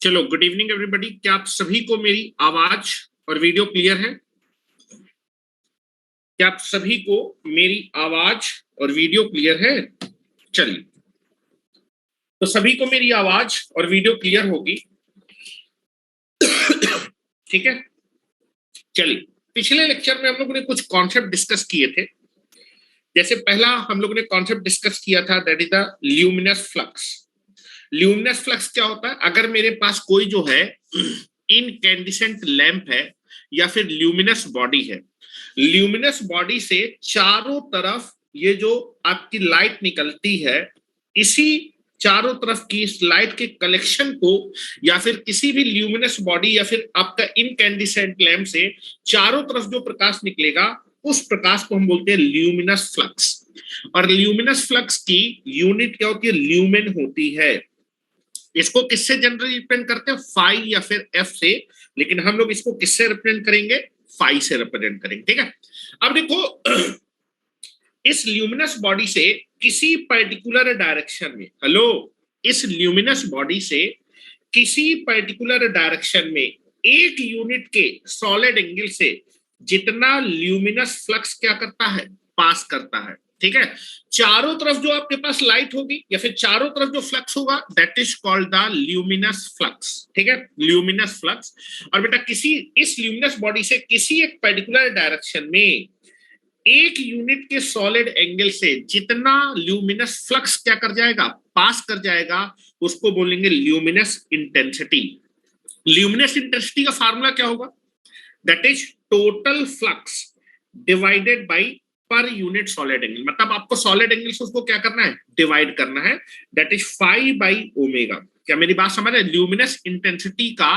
चलो, good evening everybody. क्या आप सभी को मेरी आवाज और वीडियो क्लियर है? क्या आप सभी को मेरी आवाज और वीडियो क्लियर है? चलिए, तो सभी को मेरी आवाज और वीडियो क्लियर होगी। ठीक है, चलिए। पिछले लेक्चर में हम लोगों ने कुछ कॉन्सेप्ट डिस्कस किए थे। जैसे पहला हम लोगों ने कॉन्सेप्ट डिस्कस किया था, that is the luminous flux. Luminous flux क्या होता है? अगर मेरे पास कोई जो है इनकैंडिसेंट लैंप है या फिर ल्यूमिनस बॉडी है, ल्यूमिनस बॉडी से चारों तरफ ये जो आपकी लाइट निकलती है, इसी चारों तरफ की इस लाइट के कलेक्शन को, या फिर किसी भी ल्यूमिनस बॉडी या फिर आपका इनकैंडिसेंट लैंप से चारों तरफ जो प्रकाश निकलेगा, उस प्रकाश को हम बोलते हैं ल्यूमिनस फ्लक्स। और ल्यूमिनस फ्लक्स की यूनिट क्या होती है? ल्यूमेन होती है। इसको किससे जनरली रिप्रेजेंट करते हैं? फाई या फिर एफ से, लेकिन हम लोग इसको किससे रिप्रेजेंट करेंगे? फाई से रिप्रेजेंट करेंगे। ठीक है, अब देखो, इस ल्यूमिनस बॉडी से किसी पर्टिकुलर डायरेक्शन में, हेलो, इस ल्यूमिनस बॉडी से किसी पर्टिकुलर डायरेक्शन में एक यूनिट के सॉलिड एंगल से जितना ल्यूमिनस फ्लक्स क्या करता है? पास करता है। ठीक है, चारों तरफ जो आपके पास लाइट होगी या फिर चारों तरफ जो फ्लक्स होगा, that is called the luminous flux. ठीक है, ल्यूमिनस फ्लक्स। और बेटा किसी इस ल्यूमिनस बॉडी से किसी एक पर्टिकुलर डायरेक्शन में एक यूनिट के सॉलिड एंगल से जितना ल्यूमिनस फ्लक्स क्या कर जाएगा? पास कर जाएगा, उसको बोलेंगे ल्यूमिनस इंटेंसिटी। ल्यूमिनस इंटेंसिटी का फार्मूला क्या होगा? That is total flux divided by per unit solid angle. मतलब आपको सॉलिड एंगल से उसको क्या करना है? डिवाइड करना है। That is 5 by omega. क्या मेरी बात समझ रहे? ल्यूमिनस इंटेंसिटी का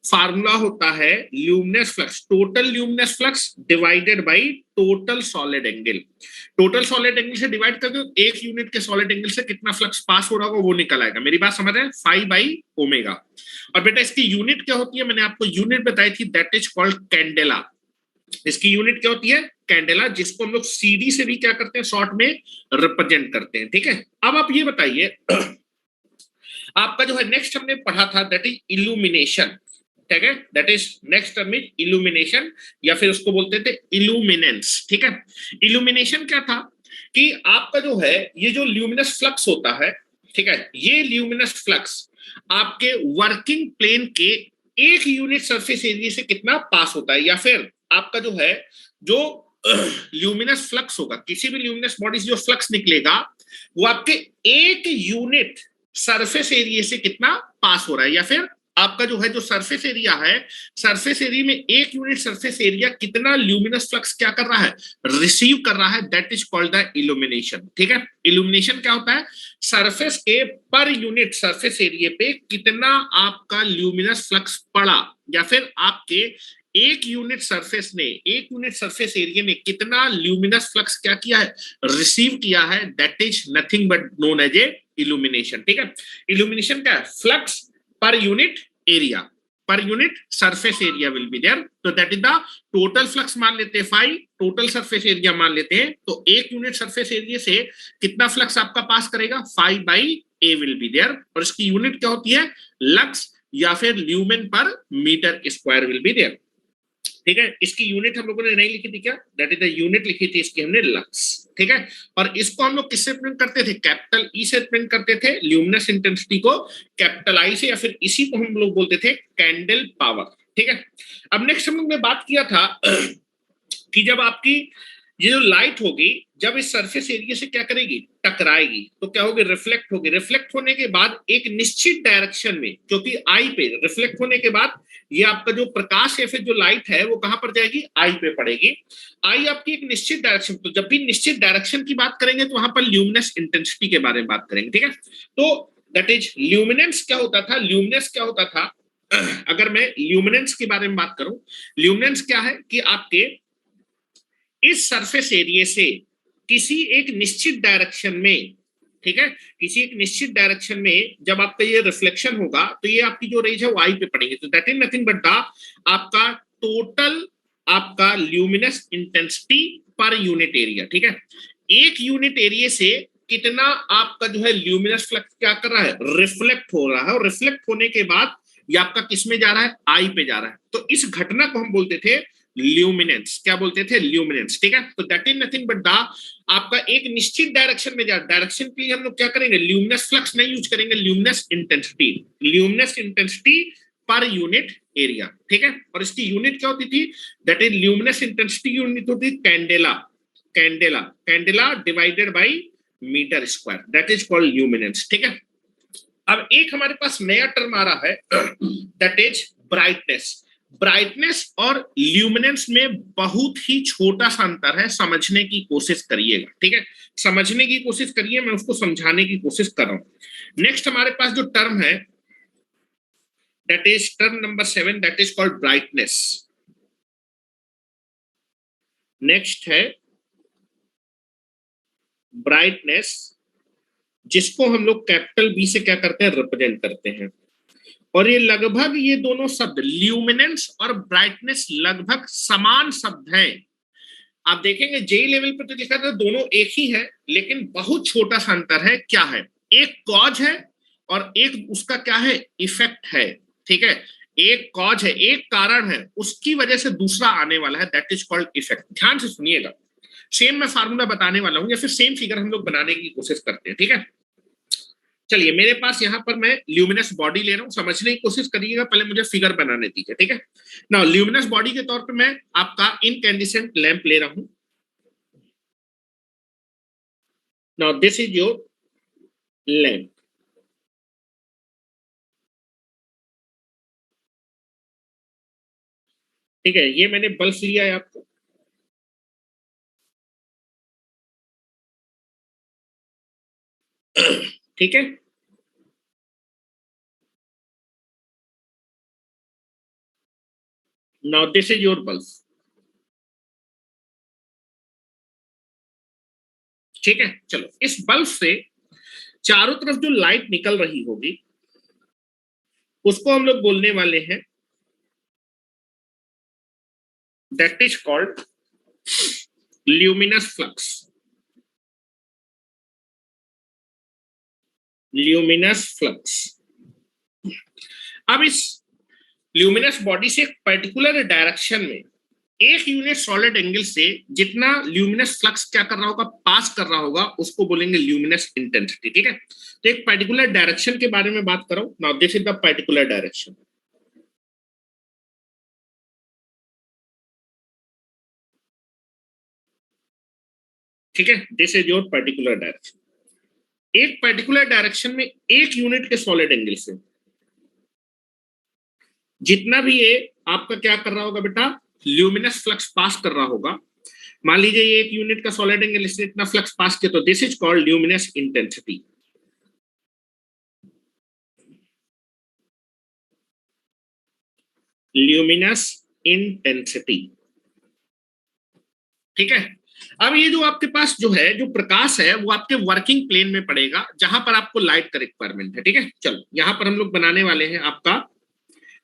फार्मूला होता है luminous flux, total luminous flux divided by total solid angle. Total solid angle से डिवाइड कर दो, एक यूनिट के सॉलिड एंगल से कितना फ्लक्स पास हो रहा होगा वो निकल आएगा। मेरी बात समझ रहे हैं? 5 बाई ओमेगा। और बेटा इसकी यूनिट क्या होती है? मैंने आपको यूनिट बताई थी, दैट इज कॉल्ड कैंडेला। इसकी यूनिट क्या होती है? कैंडेला, जिसको हम लोग सीडी से भी क्या करते हैं? शॉर्ट में रिप्रेजेंट करते हैं। ठीक है, अब आप ये बताइए, आपका जो है नेक्स्ट हमने पढ़ा था, दैट इज इल्यूमिनेशन। ठीक है, that is next term is illumination, या फिर उसको बोलते थे इल्यूमिनेंस। ठीक है, इल्यूमिनेशन क्या था कि आपका जो है ये जो ल्यूमिनस फ्लक्स होता है, ठीक है, ये ल्यूमिनस फ्लक्स आपके वर्किंग प्लेन के एक यूनिट सरफेस एरिया से कितना पास होता है, या फिर आपका जो है जो ल्यूमिनस फ्लक्स होगा, किसी भी ल्यूमिनस बॉडी से जो फ्लक्स निकलेगा, वो आपके एक यूनिट सरफेस एरिया से कितना पास हो रहा है, या फिर आपका जो है जो सरफेस एरिया है, सरफेस एरिया में एक यूनिट सरफेस एरिया कितना ल्यूमिनस फ्लक्स क्या कर रहा है? रिसीव कर रहा है। That is called the illumination. ठीक है, इल्यूमिनेशन क्या होता है? सरफेस के पर यूनिट सरफेस एरिया पे कितना आपका ल्यूमिनस फ्लक्स पड़ा, या फिर आपके एक यूनिट सरफेस ने, एक यूनिट सरफेस एरिया ने कितना ल्यूमिनस फ्लक्स क्या किया है? रिसीव किया है। That is nothing but known as a illumination. ठीक है, इल्यूमिनेशन क्या है? Flux per unit area, per unit surface area will be there. तो that is the total flux मान लेते हैं 5, टोटल सरफेस एरिया मान लेते हैं, तो एक यूनिट सरफेस एरिया से कितना फ्लक्स आपका पास करेगा? 5 by A will be there. और इसकी यूनिट क्या होती है? लक्स या फिर ल्यूमेन पर metre square will be there. ठीक है, इसकी यूनिट हम लोगों ने नहीं लिखी थी क्या? दैट इज द यूनिट लिखी थी इसकी हमने, लक्स। ठीक है, और इसको हम लोग किससे प्रिंट करते थे? कैपिटल ई से प्रिंट करते थे ल्यूमिनस इंटेंसिटी को, कैपिटल आई से, या फिर इसी को हम लोग बोलते थे कैंडल पावर। ठीक है, अब नेक्स्ट हम लोग ने बात किया था कि जब आपकी ये जो लाइट होगी, जब इस सरफेस एरिया से क्या करेगी? टकराएगी, तो क्या होगी? रिफ्लेक्ट होगी। रिफ्लेक्ट होने के बाद एक निश्चित डायरेक्शन में, क्योंकि आई पे रिफ्लेक्ट होने के बाद ये आपका जो प्रकाश या फिर जो लाइट है वो कहां पर जाएगी? आई पे पड़ेगी। आई आपकी एक निश्चित डायरेक्शन, तो जब भी निश्चित डायरेक्शन की बात करेंगे तो वहां पर ल्यूमिनस इंटेंसिटी के बारे में बात करेंगे। ठीक है, तो दैट इज ल्यूमिनेंस क्या होता था? ल्यूमिनेंस क्या होता था? अगर मैं ल्यूमिनेंस के बारे में बात करूं, ल्यूमिनेंस क्या है कि आपके इस सरफेस एरिया से किसी एक निश्चित डायरेक्शन में, ठीक है, किसी एक निश्चित डायरेक्शन में जब आपका ये रिफ्लेक्शन होगा तो ये आपकी जो रेज है वो आई पे पड़ेगी, तो that is nothing but the आपका टोटल आपका ल्यूमिनस इंटेंसिटी पर यूनिट एरिया, ठीक है। एक यूनिट एरिया से कितना आपका जो है ल्यूमिनस फ्लक्स क्या कर रहा है, रिफ्लेक्ट हो रहा है, और रिफ्लेक्ट होने के बाद ये आपका किस में जा रहा है, आई पे जा रहा है। तो इस घटना को हम बोलते थे ल्यूमिनेंस, क्या बोलते थे, ल्यूमिनेंस, ठीक है। तो that is nothing but the आपका एक निश्चित डायरेक्शन में जा, डायरेक्शन के लिए हम लोग क्या करेंगे, ल्यूमिनस फ्लक्स नहीं यूज करेंगे, ल्यूमिनस इंटेंसिटी, ल्यूमिनस इंटेंसिटी पर यूनिट एरिया, ठीक है। और इसकी यूनिट क्या होती थी, that is luminous intensity unit होती थी candela, candela, candela divided by metre square, that is called luminance, ठीक है। अब एक हमारे पास नया टर्म आ रहा है दैट इज ब्राइटनेस। ब्राइटनेस और ल्यूमिनेंस में बहुत ही छोटा सा अंतर है, समझने की कोशिश करिएगा, ठीक है, समझने की कोशिश करिए, मैं उसको समझाने की कोशिश कर रहा हूं। नेक्स्ट हमारे पास जो टर्म है that is term number 7, that is called brightness. Next है ब्राइटनेस, जिसको हम लोग कैपिटल बी से क्या करते हैं, रिप्रेजेंट करते हैं। और ये लगभग, ये दोनों शब्द ल्यूमिनेंस और ब्राइटनेस लगभग समान शब्द हैं। आप देखेंगे जेई लेवल पे तो लिखा था दोनों एक ही है, लेकिन बहुत छोटा सा अंतर है। क्या है, एक कॉज है और एक उसका क्या है, इफेक्ट है, ठीक है। एक कॉज है, एक कारण है, उसकी वजह से दूसरा आने वाला है, दैट इज कॉल्ड इफेक्ट। ध्यान से सुनिएगा, सेम मैं फार्मूला बताने वाला हूं या फिर सेम फिगर हम लोग बनाने की कोशिश करते हैं, ठीक है। चलिए मेरे पास यहां पर मैं ल्यूमिनस बॉडी ले रहा हूं, समझने की कोशिश करिएगा, पहले मुझे फिगर बनाने दीजिए, ठीक है। नाउ ल्यूमिनस बॉडी के तौर पे मैं आपका इनकैंडिसेंट लैंप ले रहा हूं। Now this is your lamp, ठीक है, ये मैंने बल्ब लिया है आपको, ठीक है। Now this is your bulb, ठीक है। चलो इस बल्ब से चारों तरफ जो लाइट निकल रही होगी उसको हम लोग बोलने वाले हैं that is called luminous flux, luminous flux. अब इस ल्यूमिनस बॉडी से एक पर्टिकुलर डायरेक्शन में एक यूनिट सॉलिड एंगल से जितना ल्यूमिनस फ्लक्स क्या कर रहा होगा, पास कर रहा होगा, उसको बोलेंगे ल्यूमिनस इंटेंसिटी, ठीक है। तो एक पर्टिकुलर डायरेक्शन के बारे में बात करो। Now this is the particular direction, ठीक है, this is your particular direction. एक पर्टिकुलर डायरेक्शन में एक यूनिट के सॉलिड एंगल से जितना भी ये आपका क्या कर रहा होगा बेटा, ल्यूमिनस फ्लक्स पास कर रहा होगा। मान लीजिए ये एक यूनिट का सॉलिड एंगल इसने इतना फ्लक्स पास किया, तो this is called luminous intensity, luminous intensity, ठीक है। अब ये जो आपके पास जो है, जो प्रकाश है, वो आपके वर्किंग प्लेन में पड़ेगा जहां पर आपको लाइट का रिक्वायरमेंट है, ठीक है। चलो यहां पर हम लोग बनाने वाले हैं आपका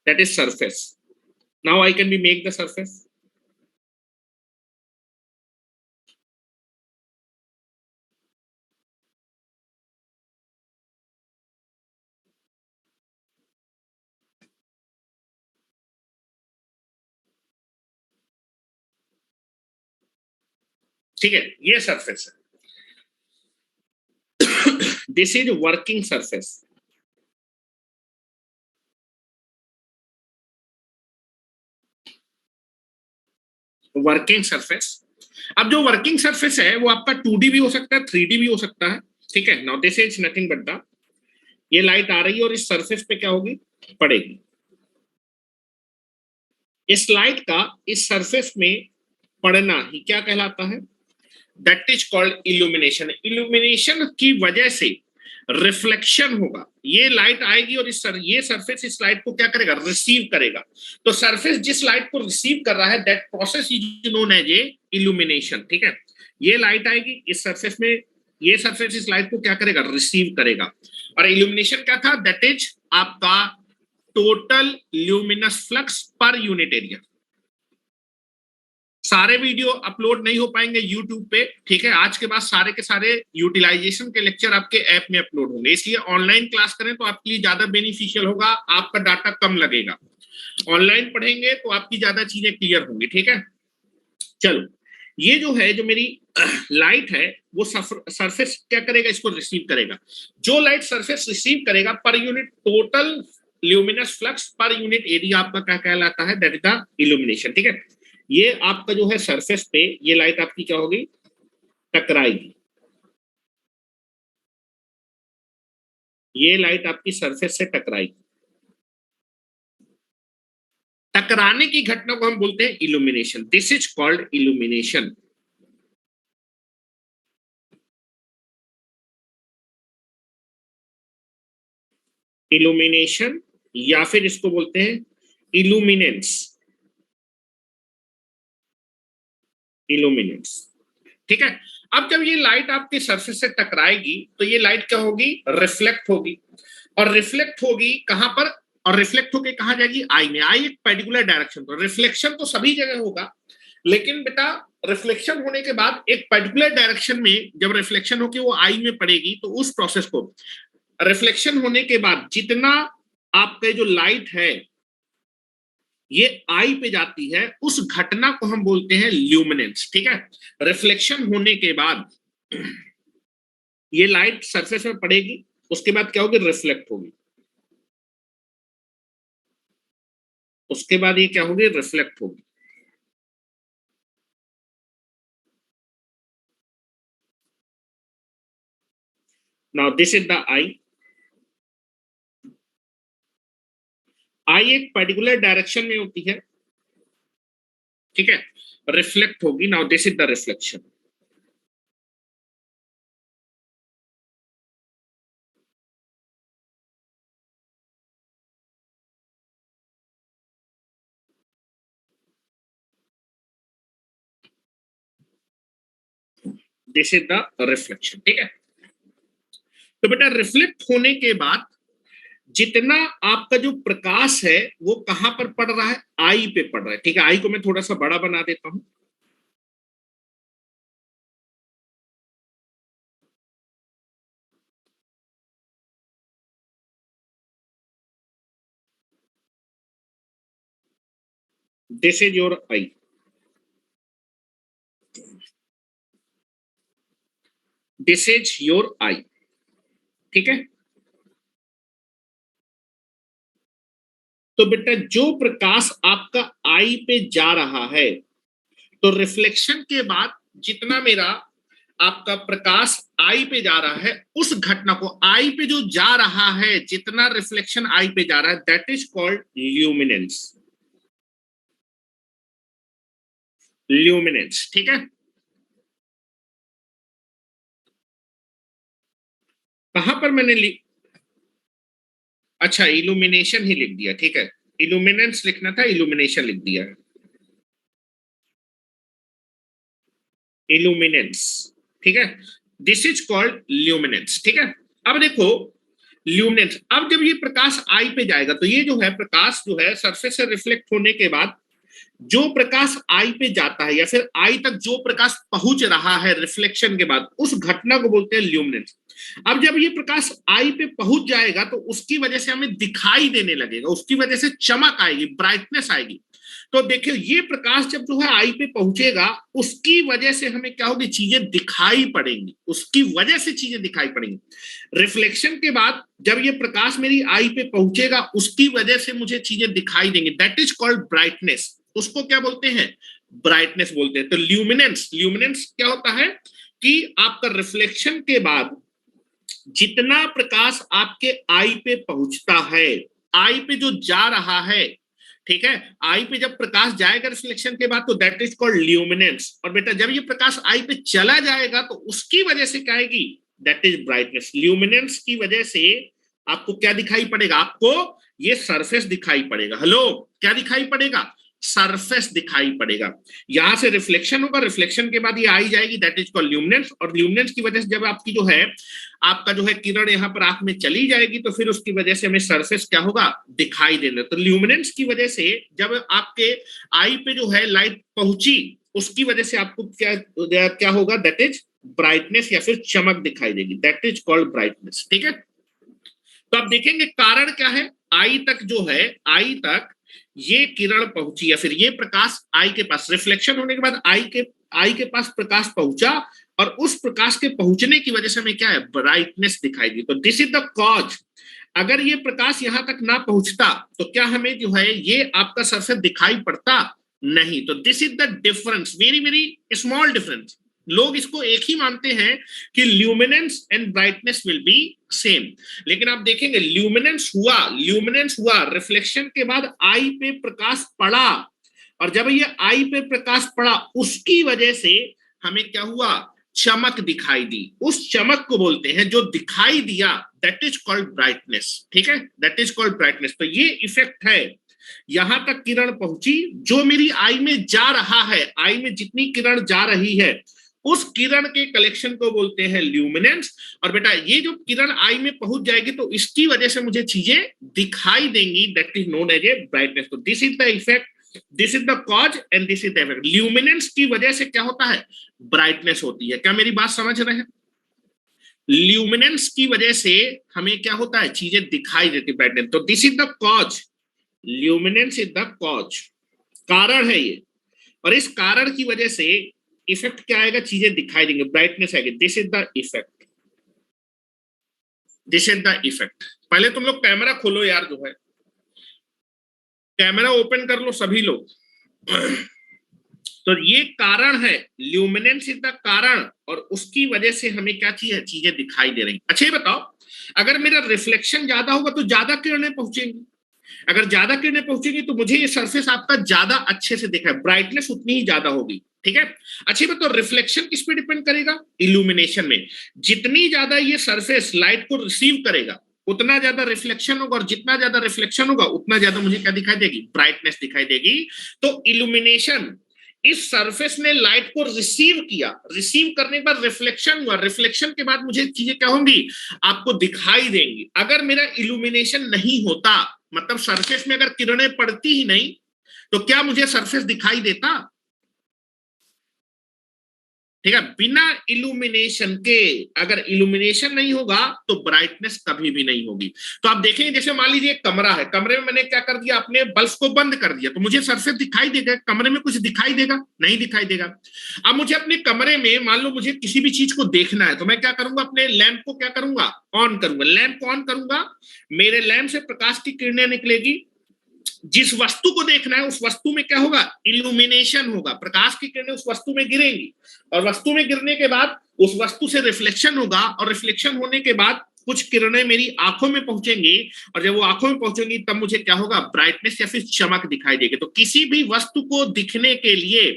that is surface. Now I can be make the surface, ठीक है, ये सरफेस है। This is working surface, working surface. अब जो वर्किंग सरफेस है वो आपका 2D भी हो सकता है, 3D भी हो सकता है, ठीक है। Now this is nothing but the, ये लाइट आ रही है और इस सरफेस पे क्या होगी, पड़ेगी। इस लाइट का इस सरफेस में पड़ना ही क्या कहलाता है, that is called illumination. Illumination की वजह से रिफ्लेक्शन होगा, ये लाइट आएगी और ये सरफेस इस लाइट को क्या करेगा, रिसीव करेगा। तो सरफेस जिस लाइट को रिसीव कर रहा है, that process is known as a illumination. ठीक है, ये लाइट आएगी इस सरफेस में, ये सरफेस इस लाइट को क्या करेगा, रिसीव करेगा। और इल्यूमिनेशन क्या था, दैट इज आपका total luminous flux per unit area. सारे वीडियो अपलोड नहीं हो पाएंगे यूट्यूब पे, ठीक है, आज के बाद सारे के सारे यूटिलाइजेशन के लेक्चर आपके ऐप में अपलोड होंगे, इसलिए ऑनलाइन क्लास करें तो आपके लिए ज्यादा बेनिफिशियल होगा, आपका डाटा कम लगेगा। ऑनलाइन पढ़ेंगे तो आपकी ज्यादा चीजें क्लियर होंगी। ठीक है, चलो, ये जो है, जो मेरी लाइट है, वो सरफेस क्या करेगा, इसको रिसीव करेगा। जो लाइट सरफेस रिसीव करेगा per unit total luminous flux per unit area आपका क्या कहलाता है, दैट इज द इल्यूमिनेशन। ठीक है, ये आपका जो है सरफेस पे ये लाइट आपकी क्या होगी, टकराएगी। ये लाइट आपकी सरफेस से टकराएगी। टकराने की घटना को हम बोलते हैं illumination. This is called illumination. Illumination या फिर इसको बोलते हैं इल्यूमिनेंस। इल्यूमिनेंस, ठीक है। अब जब ये लाइट आपके सरफेस से टकराएगी तो ये लाइट क्या होगी, रिफ्लेक्ट होगी। और रिफ्लेक्ट होगी कहां पर, और रिफ्लेक्ट होके कहां जाएगी, आई में। आई एक पर्टिकुलर डायरेक्शन पर, रिफ्लेक्शन तो सभी जगह होगा, लेकिन बेटा रिफ्लेक्शन होने के बाद एक पर्टिकुलर डायरेक्शन में जब रिफ्लेक्शन होके वो आई में पड़ेगी, तो उस प्रोसेस को, रिफ्लेक्शन होने के बाद जितना आपके जो लाइट है ये आई पे जाती है, उस घटना को हम बोलते हैं ल्यूमिनेंस। ठीक है, रिफ्लेक्शन होने के बाद ये लाइट सरफेस में पड़ेगी, उसके बाद क्या होगी, रिफ्लेक्ट होगी। उसके बाद ये क्या होगी, रिफ्लेक्ट होगी। नाउ दिस इज द आई। आई एक पर्टिकुलर डायरेक्शन में होती है, ठीक है, रिफ्लेक्ट होगी। Now this is the reflection. This is the reflection. ठीक है, तो बेटा रिफ्लेक्ट होने के बाद जितना आपका जो प्रकाश है वो कहां पर पड़ रहा है, आई पे पड़ रहा है। ठीक है, आई को मैं थोड़ा सा बड़ा बना देता हूं। This is your eye. This is your eye. ठीक है, तो बेटा जो प्रकाश आपका आई पे जा रहा है, तो रिफ्लेक्शन के बाद जितना मेरा आपका प्रकाश आई पे जा रहा है, उस घटना को, आई पे जो जा रहा है, जितना रिफ्लेक्शन आई पे जा रहा है, that is called luminance. Luminance, ठीक है। कहां पर मैंने अच्छा, इल्यूमिनेशन ही लिख दिया, ठीक है। इल्यूमिनेंस लिखना था, इल्यूमिनेशन लिख दिया। इल्यूमिनेंस, ठीक है, दिस इज कॉल्ड ल्यूमिनेंस। ठीक है, अब देखो ल्यूमिनेंस, अब जब ये प्रकाश आई पे जाएगा, तो ये जो है प्रकाश जो है सरफेस से रिफ्लेक्ट होने के बाद जो प्रकाश आई पे जाता है, या फिर आई तक जो प्रकाश पहुंच रहा है रिफ्लेक्शन के बाद, उस घटना को बोलते हैं ल्यूमिनेंस। अब जब ये प्रकाश आई पे पहुंच जाएगा तो उसकी वजह से हमें दिखाई देने लगेगा, उसकी वजह से चमक आएगी, ब्राइटनेस आएगी। तो देखियो ये प्रकाश जब जो है आई पे पहुंचेगा, उसकी वजह से हमें क्या होगी, चीजें दिखाई पड़ेंगी, उसकी वजह से चीजें दिखाई पड़ेंगी। रिफ्लेक्शन के बाद जब ये प्रकाश मेरी आई पे पहुंचेगा, उसकी वजह से मुझे चीजें दिखाई देंगी, दैट इज कॉल्ड ब्राइटनेस। उसको क्या बोलते हैं, ब्राइटनेस बोलते हैं। तो ल्यूमिनेंस, ल्यूमिनेंस क्या होता है कि आपका रिफ्लेक्शन के बाद जितना प्रकाश आपके आई पे पहुंचता है, आई पे जो जा रहा है, ठीक है, आई पे जब प्रकाश जाएगा रिफ्लेक्शन के बाद, तो दैट इज कॉल्ड ल्यूमिनेंस। और बेटा जब ये प्रकाश आई पे चला जाएगा, तो उसकी वजह से क्या आएगी, दैट इज ब्राइटनेस। ल्यूमिनेंस की वजह से आपको क्या दिखाई पड़ेगा? आपको ये सरफेस दिखाई पड़ेगा। हेलो, क्या दिखाई पड़ेगा? सरफेस दिखाई पड़ेगा। यहां से रिफ्लेक्शन होगा, रिफ्लेक्शन के बाद ये आई जाएगी, दैट इज कॉल्ड ल्यूमिनेंस। और ल्यूमिनेंस की वजह से जब आपकी जो है आपका जो है किरण यहाँ पर आंख में चली जाएगी तो फिर उसकी वजह से हमें सरफेस क्या होगा? दिखाई देना। तो ल्यूमिनेंस की वजह से जब आपके आई पे जो है लाइट पहुंची उसकी वजह से आपको क्या क्या होगा? दैट इज ब्राइटनेस या फिर चमक दिखाई देगी, दैट इज कॉल्ड ब्राइटनेस। ठीक है, तो आप देखेंगे कारण क्या है? आई तक जो है, आई तक ये किरण पहुंची या फिर ये प्रकाश आई के पास, रिफ्लेक्शन होने के बाद आई के पास प्रकाश पहुंचा और उस प्रकाश के पहुंचने की वजह से हमें क्या है? ब्राइटनेस दिखाई दी। तो दिस इज द कॉज। अगर ये प्रकाश यहां तक ना पहुंचता तो क्या हमें जो है ये आपका सरफेस दिखाई पड़ता? नहीं। तो this is the difference, very very small difference. लोग इसको एक ही मानते हैं कि luminance and brightness will be same, लेकिन आप देखेंगे ल्यूमिनेंस हुआ रिफ्लेक्शन के बाद आई पे प्रकाश पड़ा, और जब ये आई पे प्रकाश पड़ा उसकी वजह से हमें क्या हुआ? चमक दिखाई दी। उस चमक को बोलते हैं, जो दिखाई दिया, दैट इज कॉल्ड ब्राइटनेस। ठीक है, दैट इज कॉल्ड ब्राइटनेस। तो ये इफेक्ट है, यहां तक किरण पहुंची, जो मेरी आई में जा रहा है, आई में जितनी किरण जा रही है उस किरण के कलेक्शन को बोलते हैं ल्यूमिनेंस। और बेटा ये जो किरण आई में पहुंच जाएगी तो इसकी वजह से मुझे चीजें दिखाई देंगी, that is known as a brightness. तो this is the effect, this is the cause and this is the effect. Luminance की वजह से क्या होता है? ब्राइटनेस होती है। क्या मेरी बात समझ रहे हैं? ल्यूमिनेंस की वजह से हमें क्या होता है? चीजें दिखाई देती, ब्राइटनेस। तो this is the cause, luminance is the cause, कारण है ये। और इस कारण की वजह से इफेक्ट क्या आएगा? चीजें दिखाई देंगे, ब्राइटनेस आएगी। This is the effect, this is the effect. पहले तुम लोग कैमरा खोलो यार, जो है कैमरा ओपन कर लो सभी लोग। तो ये कारण है, ल्यूमिनेंस इज द कारण, और उसकी वजह से हमें क्या चीजें दिखाई दे रही। अच्छा ये बताओ, अगर मेरा रिफ्लेक्शन ज्यादा होगा तो ज्यादा किरणें पहुंचेंगी, अगर ज्यादा किरणें पहुंचेंगी तो मुझे ये सरफेस आपका ज्यादा अच्छे से दिखा है, ब्राइटनेस उतनी ही ज्यादा होगी। ठीक है, अच्छी बात। तो रिफ्लेक्शन किस पे डिपेंड करेगा? इल्यूमिनेशन में। जितनी ज्यादा ये सरफेस लाइट को रिसीव करेगा उतना ज्यादा रिफ्लेक्शन होगा, और जितना ज्यादा रिफ्लेक्शन होगा उतना ज्यादा मुझे क्या दिखाई देगी? ब्राइटनेस दिखाई देगी। तो इल्यूमिनेशन, इस सरफेस ने लाइट को रिसीव किया, रिसीव करने के बाद रिफ्लेक्शन हुआ, रिफ्लेक्शन के बाद मुझे चीजें क्या होंगी? आपको दिखाई देंगी। अगर मेरा इल्यूमिनेशन नहीं होता, मतलब सरफेस में अगर किरणें पड़ती ही नहीं, तो क्या मुझे सरफेस दिखाई देता? ठीक है, बिना इल्यूमिनेशन के, अगर इल्यूमिनेशन नहीं होगा तो ब्राइटनेस कभी भी नहीं होगी। तो आप देखेंगे, जैसे मान लीजिए कमरा है, कमरे में मैंने क्या कर दिया? अपने बल्ब को बंद कर दिया, तो मुझे सरफेस दिखाई देगा? कमरे में कुछ दिखाई देगा? नहीं दिखाई देगा। अब मुझे अपने कमरे में, मान लो मुझे किसी भी चीज को देखना है, तो मैं क्या करूंगा? अपने लैंप को क्या करूंगा? ऑन करूंगा। लैंप को ऑन करूंगा, मेरे लैंप से प्रकाश की किरणें निकलेगी, जिस वस्तु को देखना है उस वस्तु में क्या होगा? इल्यूमिनेशन होगा, प्रकाश की किरणें उस वस्तु में गिरेंगी, और वस्तु में गिरने के बाद उस वस्तु से रिफ्लेक्शन होगा, और रिफ्लेक्शन होने के बाद कुछ किरणें मेरी आंखों में पहुंचेंगी, और जब वो आंखों में पहुंचेंगी तब मुझे क्या होगा? ब्राइटनेस या फिर चमक दिखाई देगी। तो किसी भी वस्तु को दिखने के लिए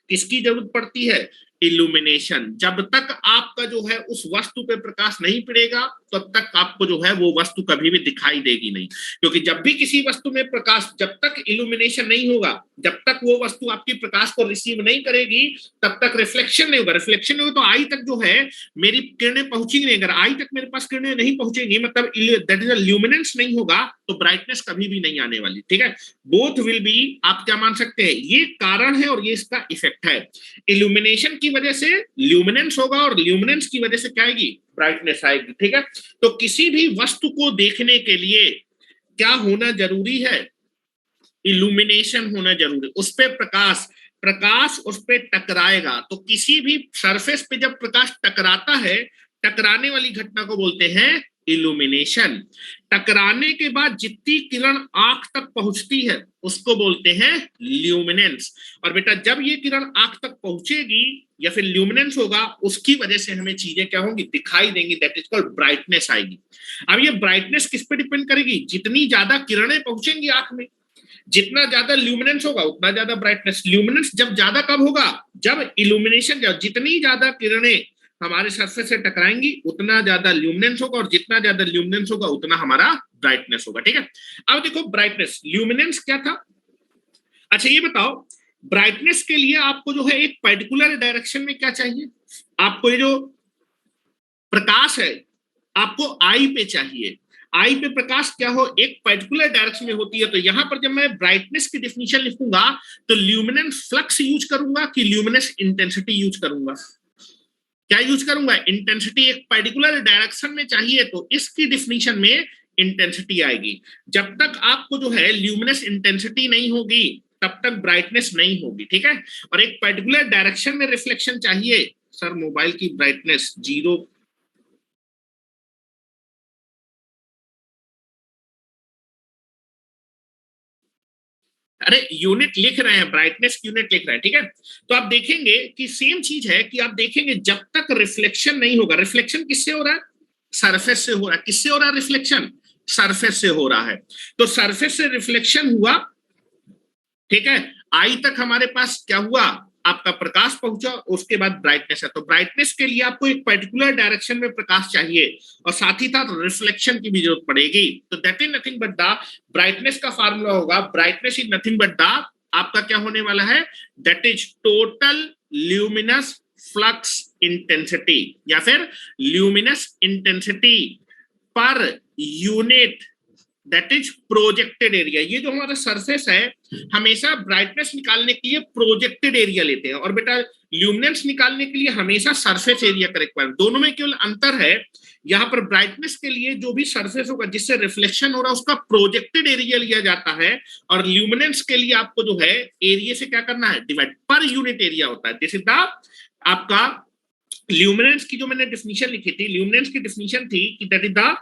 किसकी जरूरत पड़ती है? इल्यूमिनेशन। जब तक आपका जो है उस वस्तु पे प्रकाश नहीं पड़ेगा तब तक आपको जो है वो वस्तु कभी भी दिखाई देगी नहीं, क्योंकि जब भी किसी वस्तु में प्रकाश, जब तक इल्यूमिनेशन नहीं होगा, जब तक वो वस्तु आपकी प्रकाश को रिसीव नहीं करेगी तब तक रिफ्लेक्शन नहीं होगा। रिफ्लेक्शन नहीं होगा तो आई तक जो है मेरी किरणें पहुंचेंगी नहीं। अगर आई तक मेरे पास किरणें नहीं पहुंचेंगी, मतलब दैट इज ल्यूमिनेंस नहीं होगा, तो ब्राइटनेस कभी भी नहीं आने वाली। ठीक है, बोथ विल बी, आप क्या मान सकते हैं? ये कारण है और ये इसका इफेक्ट है। इल्यूमिनेशन की वजह से ल्यूमिनेंस होगा, और ल्यूमिनेंस की वजह से क्या आएगी? ब्राइटनेस आएगी। ठीक है, तो किसी भी वस्तु को देखने के लिए क्या होना जरूरी है? इल्यूमिनेशन होना जरूरी। उस पे प्रकाश उस पे टकराएगा, तो किसी भी सरफेस पे जब प्रकाश टकराता है, टकराने वाली घटना को बोलते हैं इल्यूमिनेशन। टकराने के बाद जितनी किरण आंख तक पहुंचती है उसको बोलते हैं ल्यूमिनेंस। और बेटा जब ये किरण आंख तक पहुंचेगी या फिर ल्यूमिनेंस होगा, उसकी वजह से हमें चीजें क्या होंगी? दिखाई देंगी, दैट इज कॉल्ड ब्राइटनेस आएगी। अब ये ब्राइटनेस किस पे डिपेंड करेगी? जितनी ज्यादा किरणें पहुंचेंगी आंख में, जितना ज्यादा ल्यूमिनेंस होगा उतना ज्यादा ब्राइटनेस। ल्यूमिनेंस जब ज्यादा कब होगा? जब इल्यूमिनेशन, जितनी ज्यादा किरणें हमारे सरफेस से टकराएंगी उतना ज्यादा ल्यूमिनेंस होगा, और जितना ज्यादा ल्यूमिनेंस होगा उतना हमारा ब्राइटनेस होगा। ठीक है, अब देखो ब्राइटनेस, ल्यूमिनेंस क्या था। अच्छा ये बताओ, ब्राइटनेस के लिए आपको जो है एक पर्टिकुलर डायरेक्शन में क्या चाहिए, आपको ये जो प्रकाश है आपको आई पे चाहिए, आई पे प्रकाश क्या हो, एक पर्टिकुलर डायरेक्शन में होती है। तो यहां पर जब मैं ब्राइटनेस की डेफिनेशन लिखूंगा तो ल्यूमिनेंस फ्लक्स यूज करूंगा कि ल्यूमिनेंस इंटेंसिटी यूज करूंगा, क्या यूज करूंगा, इंटेंसिटी। एक पर्टिकुलर डायरेक्शन में चाहिए तो इसकी डेफिनेशन में इंटेंसिटी आएगी। जब तक आपको जो है ल्यूमिनेंस इंटेंसिटी नहीं होगी तब तक ब्राइटनेस नहीं होगी। ठीक है, और एक पर्टिकुलर डायरेक्शन में रिफ्लेक्शन चाहिए। सर मोबाइल की ब्राइटनेस 0, अरे यूनिट लिख रहे हैं, ब्राइटनेस की यूनिट लिख रहे हैं। ठीक है, तो आप देखेंगे कि सेम चीज है कि आप देखेंगे जब तक रिफ्लेक्शन नहीं होगा, रिफ्लेक्शन किससे हो रहा है, सरफेस से हो रहा है। किससे हो रहा है रिफ्लेक्शन, सरफेस से हो रहा है। तो सरफेस से रिफ्लेक्शन हुआ, ठीक है, आई तक हमारे पास क्या हुआ, आपका प्रकाश पहुंचा, उसके बाद ब्राइटनेस है। तो ब्राइटनेस के लिए आपको एक पर्टिकुलर डायरेक्शन में प्रकाश चाहिए और साथ ही साथ रिफ्लेक्शन की भी जरूरत पड़ेगी। तो that is nothing but the, brightness का फार्मूला होगा, brightness is nothing but the, आपका क्या होने वाला है, that is total luminous flux intensity या फिर luminous intensity per unit, that is projected area. ये जो हमारा सरफेस है हमेशा ब्राइटनेस निकालने के लिए प्रोजेक्टेड एरिया लेते हैं, और बेटा ल्यूमिनेंस निकालने के लिए हमेशा सरफेस एरिया का रिक्वायरमेंट। दोनों में केवल अंतर है, यहां पर ब्राइटनेस के लिए जो भी सरफेस होगा जिससे रिफ्लेक्शन हो रहा है उसका प्रोजेक्टेड एरिया लिया जाता है, और ल्यूमिनेंस के लिए आपको जो है एरिया से क्या करना है, डिवाइड, पर यूनिट एरिया होता है। दिस इज द आपका ल्यूमिनेंस की जो मैंने डेफिनेशन लिखी थी, ल्यूमिनेंस की डेफिनेशन थी कि that is the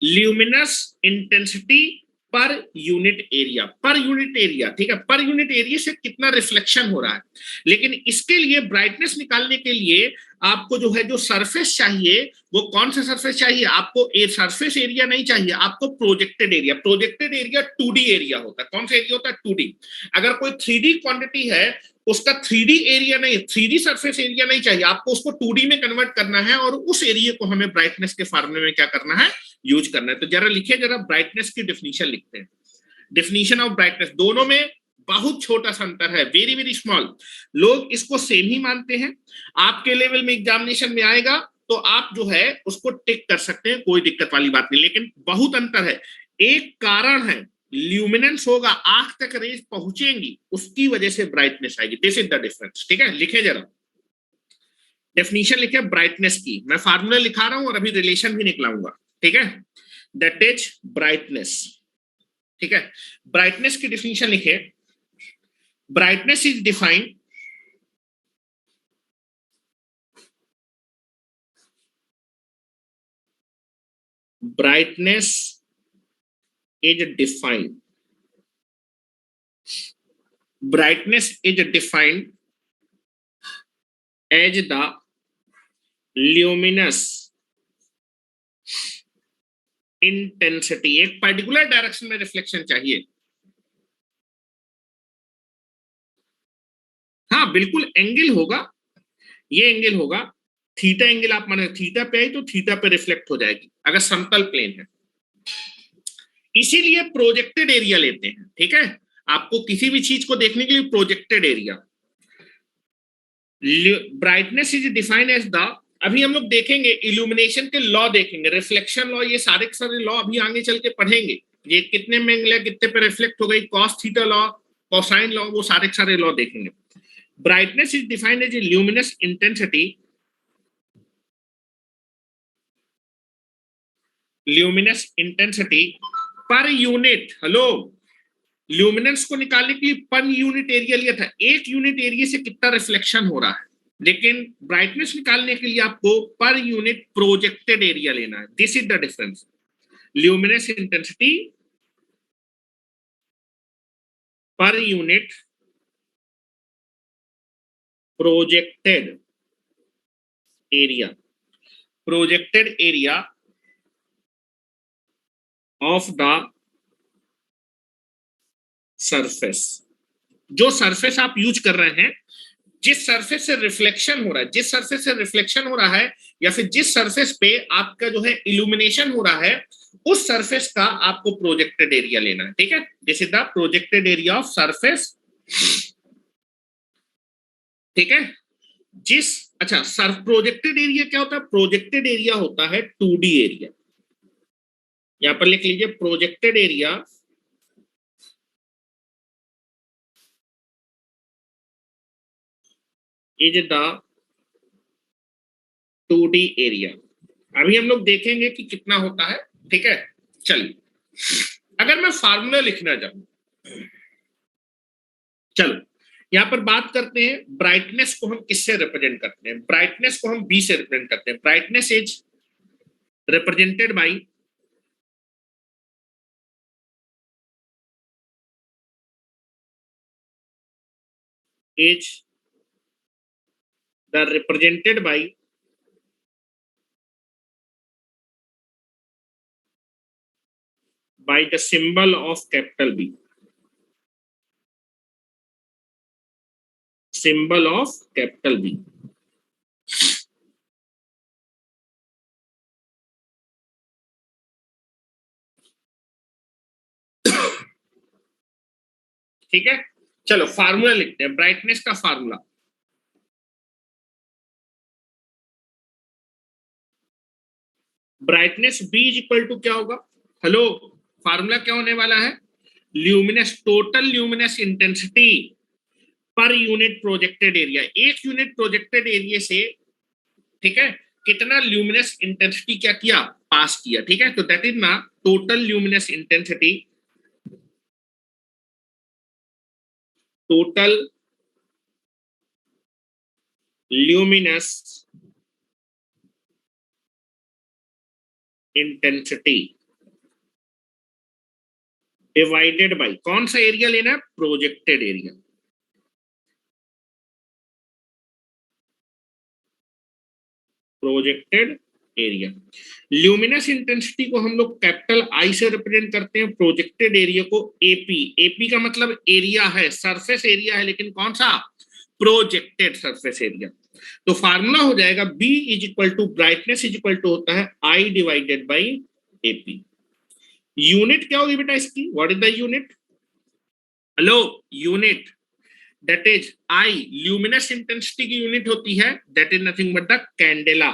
luminous intensity पर unit area, per unit area. ठीक है, पर यूनिट एरिया से कितना रिफ्लेक्शन हो रहा है। लेकिन इसके लिए ब्राइटनेस निकालने के लिए आपको जो है जो सरफेस चाहिए वो कौन सा सरफेस चाहिए, आपको सरफेस एरिया नहीं चाहिए, आपको projected area. Projected area 2D area होता है। कौन सा एरिया होता है, 2D। अगर कोई 3D क्वांटिटी है उसका 3D एरिया नहीं, 3D सरफेस एरिया नहीं चाहिए, आपको उसको 2D में कन्वर्ट करना है, और उस एरिया को हमें ब्राइटनेस के फार्मूले में क्या करना है, यूज करना है। तो जरा लिखिए, जरा ब्राइटनेस की डेफिनेशन लिखते हैं। डेफिनेशन ऑफ ब्राइटनेस, दोनों में बहुत छोटा सा अंतर है, वेरी वेरी स्मॉल। लोग इसको सेम ही मानते हैं, आपके लेवल में एग्जामिनेशन में आएगा तो आप जो है उसको टिक कर सकते हैं, कोई दिक्कत वाली बात नहीं, लेकिन बहुत अंतर है। एक कारण है, ल्यूमिनेंस होगा, आंख तक रेज पहुंचेंगी, उसकी वजह से ब्राइटनेस आएगी। This is the difference. ठीक है, लिखे जरा, डेफिनेशन लिखे ब्राइटनेस की, मैं फार्मूला लिखा रहा हूं और अभी रिलेशन भी निकलाऊंगा। ठीक है, दैट इज ब्राइटनेस। ठीक है, ब्राइटनेस की डेफिनेशन लिखे, brightness is defined brightness is defined, brightness is defined as the luminous intensity। एक पर्टिकुलर डायरेक्शन में रिफ्लेक्शन चाहिए, हाँ बिल्कुल एंगल होगा, ये एंगल होगा, थीटा एंगल आप माने, थीटा पे आई तो थीटा पे रिफ्लेक्ट हो जाएगी अगर समतल प्लेन है, इसीलिए प्रोजेक्टेड एरिया लेते हैं। ठीक है, आपको किसी भी चीज को देखने के लिए projected area. Brightness is defined as the, अभी हम लोग देखेंगे इल्यूमिनेशन के लॉ, देखेंगे रिफ्लेक्शन लॉ, ये सारे के सारे लॉ अभी आगे चल के पढ़ेंगे। ये कितने में एंगल है, कितने पे रिफ्लेक्ट हो गई, cos theta law, cosine law, वो सारे के सारे लॉ देखेंगे। Brightness is defined as luminous intensity, luminous intensity पर यूनिट, हेलो, ल्यूमिनेंस को निकालने के लिए पर यूनिट एरिया लिया था, एक यूनिट एरिया से कितना रिफ्लेक्शन हो रहा है, लेकिन ब्राइटनेस निकालने के लिए आपको पर यूनिट प्रोजेक्टेड एरिया लेना है। This is the difference, luminance intensity पर unit projected area, projected area of the surface. जो सरफेस आप यूज कर रहे हैं जिस सरफेस से रिफ्लेक्शन हो रहा है, जिस सरफेस से रिफ्लेक्शन हो रहा है या फिर जिस सरफेस पे आपका जो है इल्यूमिनेशन हो रहा है, उस सरफेस का आपको प्रोजेक्टेड एरिया लेना है। ठीक है, this is the projected area of surface. ठीक है, जिस अच्छा सर प्रोजेक्टेड एरिया क्या होता है? प्रोजेक्टेड एरिया होता है 2D एरिया। यहां पर लिख लीजिए projected area is the 2D area. अभी हम लोग देखेंगे कि कितना होता है। ठीक है, चलिए अगर मैं फार्मूला लिखना चाहूं, चलो यहां पर बात करते हैं ब्राइटनेस को हम किससे रिप्रेजेंट करते हैं। ब्राइटनेस को हम बी से रिप्रेजेंट करते हैं। Brightness is represented by is the represented by the symbol of capital B, symbol of capital B। ठीक है, चलो फार्मूला लिखते हैं ब्राइटनेस का formula. Brightness B is equal to क्या होगा? हेलो, फार्मूला क्या होने वाला है? ल्यूमिनस, टोटल ल्यूमिनस इंटेंसिटी पर यूनिट प्रोजेक्टेड एरिया। एक यूनिट प्रोजेक्टेड एरिया से, ठीक है, कितना ल्यूमिनस इंटेंसिटी क्या किया? पास किया। ठीक है, तो दैट इज ना total luminous intensity, total luminous intensity divided by कौन सा एरिया लेना है? Projected area. Projected area, luminous intensity को हम लोग कैपिटल आई से रिप्रेजेंट करते हैं, प्रोजेक्टेड एरिया को एपी। एपी का मतलब एरिया है, सरफेस एरिया है, लेकिन कौन सा? Projected surface area. तो फार्मूला हो जाएगा B is equal to brightness is equal to होता है I divided by AP. Unit क्या होगी बेटा इसकी? What is the unit? Hello, unit that is I, luminous intensity की यूनिट होती है that is nothing but the candela,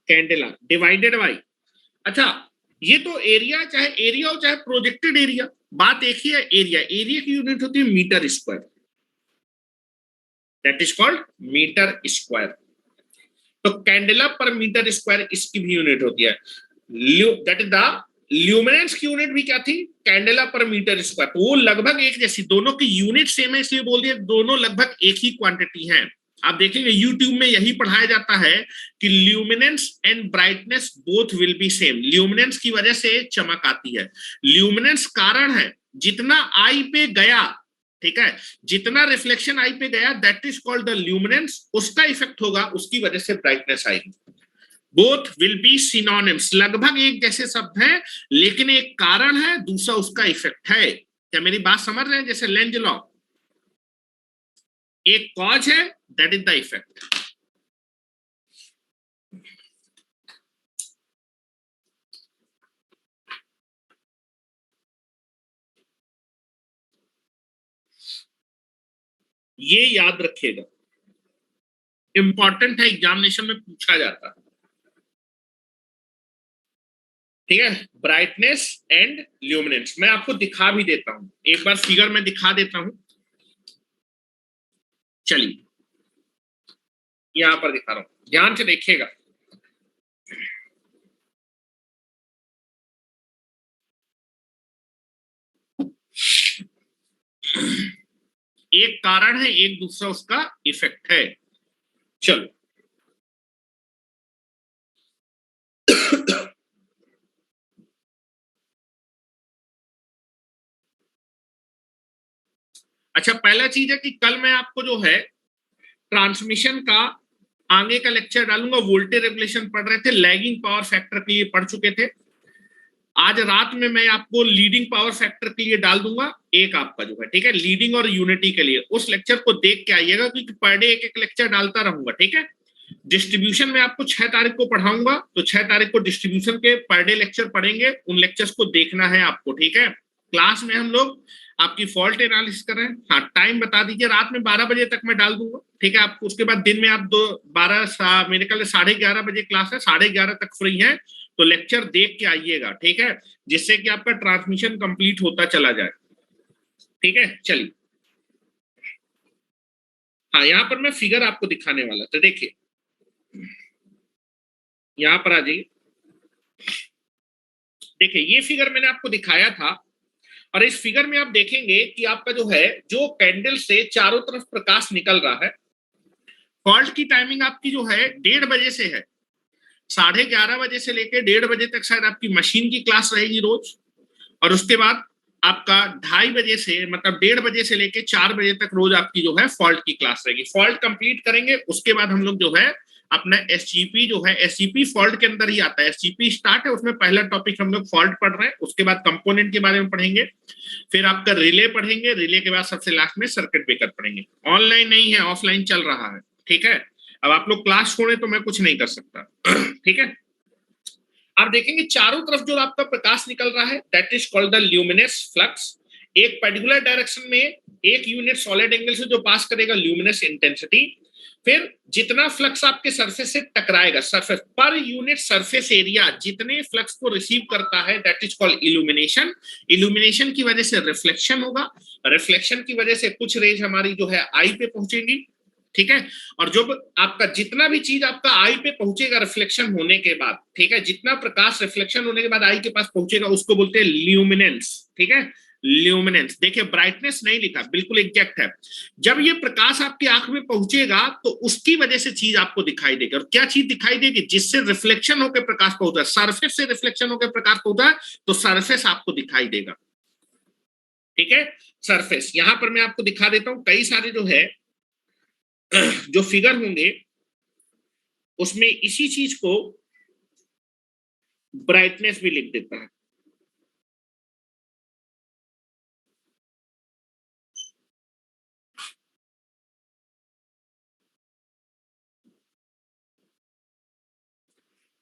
candela divided by. अच्छा, ये तो एरिया, चाहे एरिया हो चाहे प्रोजेक्टेड एरिया, बात एक ही है। एरिया, एरिया की यूनिट होती है metre square, that is called metre square. तो कैंडेला पर मीटर स्क्वायर इसकी भी यूनिट होती है। दैट इज द ल्यूमिनेंस की यूनिट भी क्या थी? कैंडेला पर मीटर स्क्वायर। तो वो लगभग एक जैसी, दोनों की यूनिट सेम है, इसलिए बोल दिया दोनों लगभग एक ही क्वांटिटी है। आप देखेंगे यूट्यूब में यही पढ़ाया जाता है कि luminance and brightness both will be same. Luminance की वजह से चमक आती है, ल्यूमिनेंस कारण है, जितना आई पे गया, ठीक है, जितना रिफ्लेक्शन आई पे गया that is called the luminance, उसका इफेक्ट होगा, उसकी वजह से ब्राइटनेस आएगी। बोथ विल बी सिनोनिम्स, लगभग एक जैसे शब्द हैं, लेकिन एक कारण है, दूसरा उसका इफेक्ट है। क्या मेरी बात समझ रहे हैं? जैसे लेंज लॉ, एक कॉज है दैट इज द इफेक्ट। ये याद रखिएगा, इंपॉर्टेंट है, एग्जामिनेशन में पूछा जाता है। ठीक है, ब्राइटनेस एंड ल्यूमिनेंस मैं आपको दिखा भी देता हूं, एक बार फिगर में दिखा देता हूं। चलिए यहां पर दिखा रहा हूं, ध्यान से देखिएगा। एक कारण है, एक दूसरा उसका इफेक्ट है। चलो अच्छा, पहला चीज है कि कल मैं आपको जो है ट्रांसमिशन का आगे का लेक्चर डालूंगा। वोल्टेज रेगुलेशन पढ़ रहे थे, लैगिंग पावर फैक्टर के लिए पढ़ चुके थे। आज रात में मैं आपको लीडिंग पावर फैक्टर के लिए डाल दूंगा एक आपका जो है, ठीक है, लीडिंग और यूनिटी के लिए। उस लेक्चर को देख के आइएगा, क्योंकि पर डे एक एक लेक्चर डालता रहूंगा, ठीक है। डिस्ट्रीब्यूशन में आपको 6 तारीख को पढ़ाऊंगा, तो 6 तारीख को डिस्ट्रीब्यूशन के पर डे लेक्चर पढ़ेंगे, उन लेक्चर्स को देखना है आपको, ठीक है। क्लास में हम लोग आपकी फॉल्ट एनालिसिस कर रहे हैं। हाँ, टाइम बता दीजिए, रात में 12 बजे तक मैं डाल दूंगा, ठीक है। आपको उसके बाद दिन में आप 12 मेरे ख्याल 11:30 बजे क्लास है, 11:30 तक फ्री है, तो लेक्चर देख के आइएगा, ठीक है, जिससे कि आपका ट्रांसमिशन कंप्लीट होता चला जाए, ठीक है। चलिए, हाँ, यहाँ पर मैं फिगर आपको दिखाने वाला था, देखिए यहां पर आ जाइए। देखिए, ये फिगर मैंने आपको दिखाया था, और इस फिगर में आप देखेंगे कि आपका जो है, जो कैंडल से चारों तरफ प्रकाश निकल रहा है, फॉल्ट की टाइमिंग आपकी जो है 1:30 बजे से है, 11:30 बजे से लेकर 1:30 बजे तक शायद आपकी मशीन की क्लास रहेगी रोज, और उसके बाद आपका 2:30 बजे से, मतलब 1:30 बजे से लेकर 4 बजे तक रोज आपकी जो है फॉल्ट की क्लास रहेगी। फॉल्ट कंप्लीट करेंगे, उसके बाद हम लोग जो है अपना एसजीपी जो है, एसजीपी फॉल्ट के अंदर ही आता है, एसजीपी स्टार्ट है, उसमें पहला टॉपिक हम लोग फॉल्ट पढ़ रहे हैं, उसके बाद कंपोनेंट के बारे में पढ़ेंगे, फिर आपका रिले पढ़ेंगे, रिले के बाद सबसे लास्ट में सर्किट ब्रेकर पढ़ेंगे। ऑनलाइन नहीं है, ऑफलाइन चल रहा है, ठीक है। अब आप लोग क्लास छोड़े तो मैं कुछ नहीं कर सकता, ठीक है। आप देखेंगे चारों तरफ जो आपका प्रकाश निकल रहा है, that is called the luminous flux. एक पर्टिकुलर डायरेक्शन में एक यूनिट सॉलिड एंगल से जो पास करेगा, ल्यूमिनस इंटेंसिटी। फिर जितना फ्लक्स आपके सरफेस से टकराएगा, surface per unit surface area जितने फ्लक्स को रिसीव करता है, that is called illumination. Illumination की वजह से रिफ्लेक्शन होगा, रिफ्लेक्शन की वजह से कुछ रेज हमारी जो है आई पे पहुंचेगी, ठीक है। और जब आपका जितना भी चीज आपका आई पे पहुंचेगा रिफ्लेक्शन होने के बाद, ठीक है, जितना प्रकाश रिफ्लेक्शन होने के बाद आई के पास पहुंचेगा, उसको बोलते हैं ल्यूमिनेंस, ठीक है, ल्यूमिनेंस। देखिए, ब्राइटनेस नहीं लिखा, बिल्कुल एग्जैक्ट है। जब ये प्रकाश आपकी आंख में पहुंचेगा तो उसकी वजह से चीज आपको दिखाई देगी। और क्या चीज दिखाई देगी? जिससे रिफ्लेक्शन होकर प्रकाश पहुंचा, सरफेस से रिफ्लेक्शन होकर प्रकाश पहुंचा, तो सरफेस आपको दिखाई देगा, ठीक है। सरफेस यहां पर मैं आपको दिखा देता हूं, कई सारे जो है जो फिगर होंगे उसमें इसी चीज को ब्राइटनेस भी लिख देता है।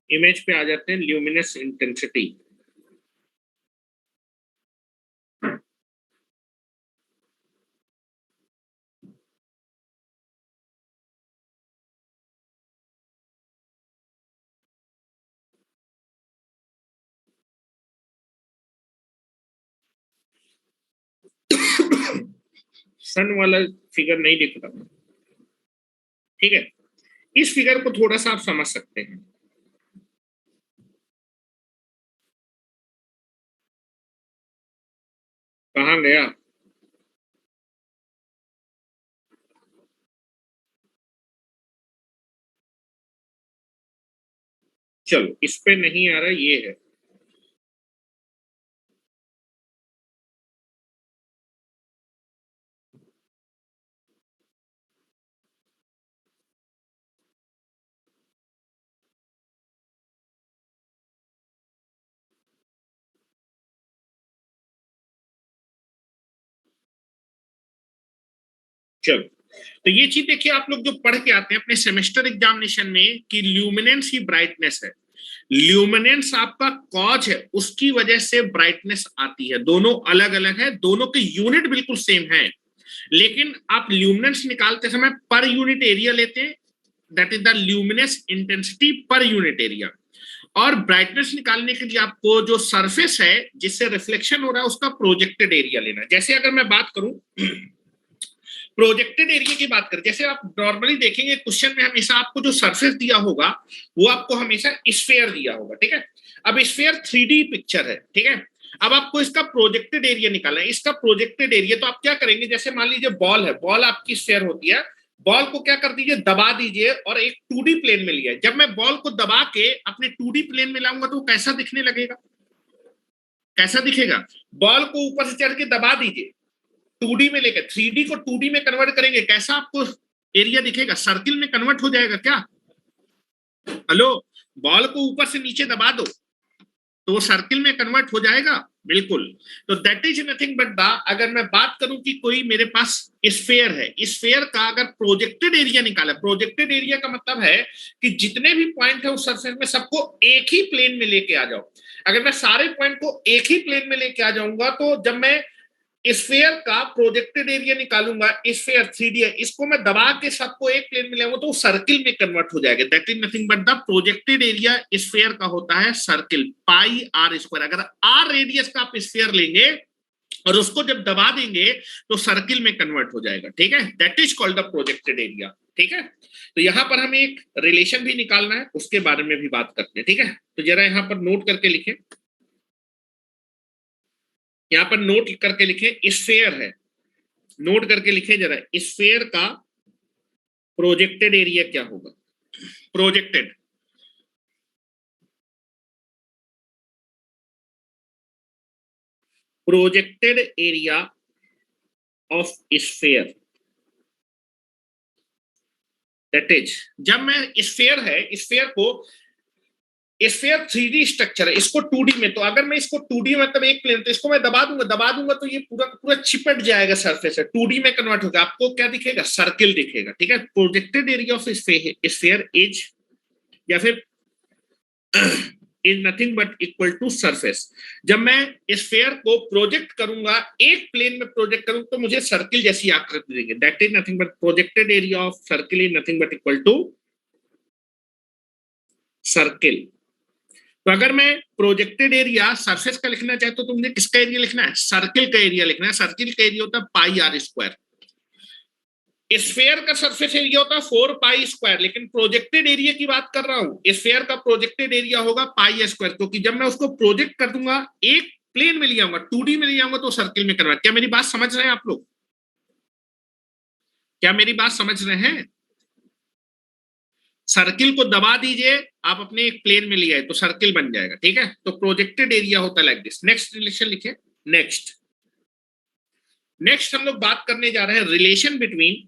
इमेज पे आ जाते हैं, ल्यूमिनस इंटेंसिटी। सन वाला फिगर नहीं दिख रहा, ठीक है। इस फिगर को थोड़ा सा आप समझ सकते हैं। कहां गया? चलो, इस पे नहीं आ रहा, ये है। चलो, तो ये चीज देखिए, आप लोग जो पढ़ के आते हैं अपने सेमेस्टर एग्जामिनेशन में कि ल्यूमिनेंस ही ब्राइटनेस है। ल्यूमिनेंस आपका कॉज है, उसकी वजह से ब्राइटनेस आती है। दोनों अलग अलग है, दोनों के यूनिट बिल्कुल सेम है, लेकिन आप ल्यूमिनेंस निकालते समय पर यूनिट एरिया लेते हैं, that is the luminous intensity पर यूनिट एरिया। और ब्राइटनेस निकालने के लिए आपको जो सरफेस है जिससे रिफ्लेक्शन हो रहा है उसका प्रोजेक्टेड एरिया लेना है। जैसे अगर मैं बात करूं प्रोजेक्टेड एरिया की बात करें, जैसे आप नॉर्मली देखेंगे क्वेश्चन में हमेशा आपको जो सरफेस दिया होगा वो आपको हमेशा स्फेयर दिया होगा, ठीक है। अब स्फेयर 3D पिक्चर है, ठीक है। अब आपको इसका प्रोजेक्टेड एरिया निकालना है। इसका प्रोजेक्टेड एरिया तो आप क्या करेंगे, जैसे मान लीजिए बॉल है, बॉल आपकी स्फेयर होती है, बॉल को क्या कर दीजिए, दबा दीजिए और एक 2D प्लेन में लिया। जब मैं बॉल को दबा के अपने 2D प्लेन में लाऊंगा तो वो कैसा दिखने लगेगा? कैसा दिखेगा? बॉल को ऊपर से चढ़ के दबा दीजिए, 2D में लेकर 3D को 2D में कन्वर्ट करेंगे, कैसा आपको एरिया दिखेगा? सर्किल में कन्वर्ट हो जाएगा क्या? हेलो, बॉल को ऊपर से नीचे दबा दो, तो वो सर्किल में कन्वर्ट हो जाएगा, बिल्कुल। तो that is nothing but the, अगर मैं बात करूं कि कोई मेरे पास स्फेयर है, स्फेयर का अगर प्रोजेक्टेड एरिया निकाला, प्रोजेक्टेड एरिया का मतलब है कि जितने भी पॉइंट है उस सरफेस में सबको एक ही प्लेन में लेके आ जाओ। अगर मैं सारे पॉइंट को एक ही प्लेन में लेके आ जाऊंगा तो जब मैं स्फेयर का प्रोजेक्टेड एरिया निकालूंगा, स्फेयर 3D है, इसको मैं दबा के सबको एक प्लेन में लाऊंगा तो सर्किल में कन्वर्ट हो जाएगा। That is nothing but the projected area sphere का होता है सर्किल, पाई आर स्क्वायर। अगर आर रेडियस का आप स्फेयर लेंगे और उसको जब दबा देंगे तो सर्किल में कन्वर्ट हो जाएगा, ठीक है। That is called the projected area, ठीक है। तो यहां पर हमें एक रिलेशन भी निकालना है, उसके बारे में भी बात करते हैं, ठीक है। तो जरा यहां पर नोट करके लिखें, यहां पर नोट करके लिखें, स्फेयर है, नोट करके लिखें जरा, स्फेयर का प्रोजेक्टेड एरिया क्या होगा। Projected projected area of sphere, that is, जब मैं स्फेयर है, स्फेयर को, स्फेयर 3D स्ट्रक्चर है, इसको 2D में, तो अगर मैं इसको 2D मतलब एक प्लेन, तो इसको मैं दबा दूंगा तो ये पूरा पूरा चिपट जाएगा सरफेस है, 2D में कन्वर्ट होगा, आपको क्या दिखेगा, सर्किल दिखेगा, ठीक है। Projected area of sphere is, या फिर is nothing but equal to surface. जब मैं स्फेयर को प्रोजेक्ट करूंगा, एक प्लेन में प्रोजेक्ट करूंगा तो मुझे सर्किल जैसी आकृति देंगे। That is nothing but projected area of circle is nothing but equal to circle. तो अगर मैं प्रोजेक्टेड एरिया सरफेस का लिखना चाहे तो तुमने किसका एरिया लिखना है, सर्किल का एरिया लिखना है। सर्किल का एरिया होता है पाई आर स्क्वायर, स्फेयर का सरफेस एरिया होता है 4 पाई स्क्वायर, लेकिन प्रोजेक्टेड एरिया की बात कर रहा हूं, स्फेयर का प्रोजेक्टेड एरिया होगा पाई स्क्वायर, क्योंकि जब मैं उसको प्रोजेक्ट कर दूंगा, एक प्लेन में ले आऊंगा, 2D में ले आऊंगा तो सर्किल में कन्वर्ट। क्या मेरी बात समझ रहे हैं आप लोग, क्या मेरी बात समझ रहे हैं। सर्किल को दबा दीजिए, आप अपने एक प्लेन में ले आए तो सर्किल बन जाएगा, ठीक है। तो प्रोजेक्टेड एरिया होता है लाइक दिस। नेक्स्ट रिलेशन लिखे, नेक्स्ट नेक्स्ट हम लोग बात करने जा रहे हैं relation between,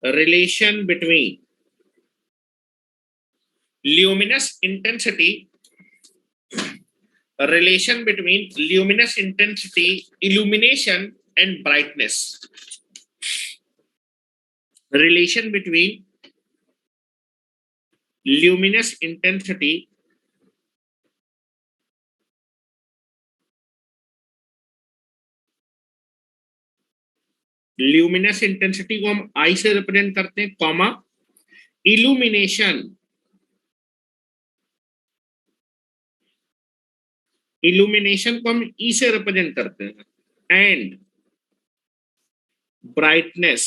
relation between luminous intensity, relation between luminous intensity, illumination and brightness, relation between luminous intensity, luminous intensity को हम आई से रिप्रेजेंट करते हैं, कॉमा, इल्यूमिनेशन, इल्यूमिनेशन को हम ई से रिप्रेजेंट करते हैं, and brightness,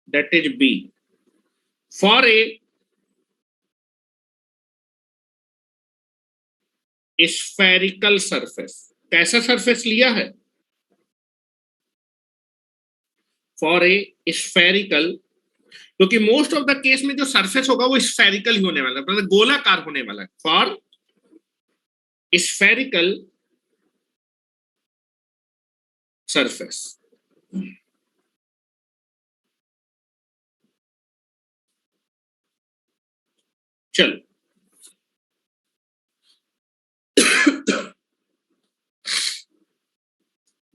that is B, for a spherical surface. कैसा सरफेस लिया है, फॉर ए स्फेरिकल, क्योंकि मोस्ट ऑफ द केस में जो सरफेस होगा वो स्फेरिकल ही होने वाला है, मतलब गोलाकार होने वाला है। फॉर स्फेरिकल सरफेस, चलो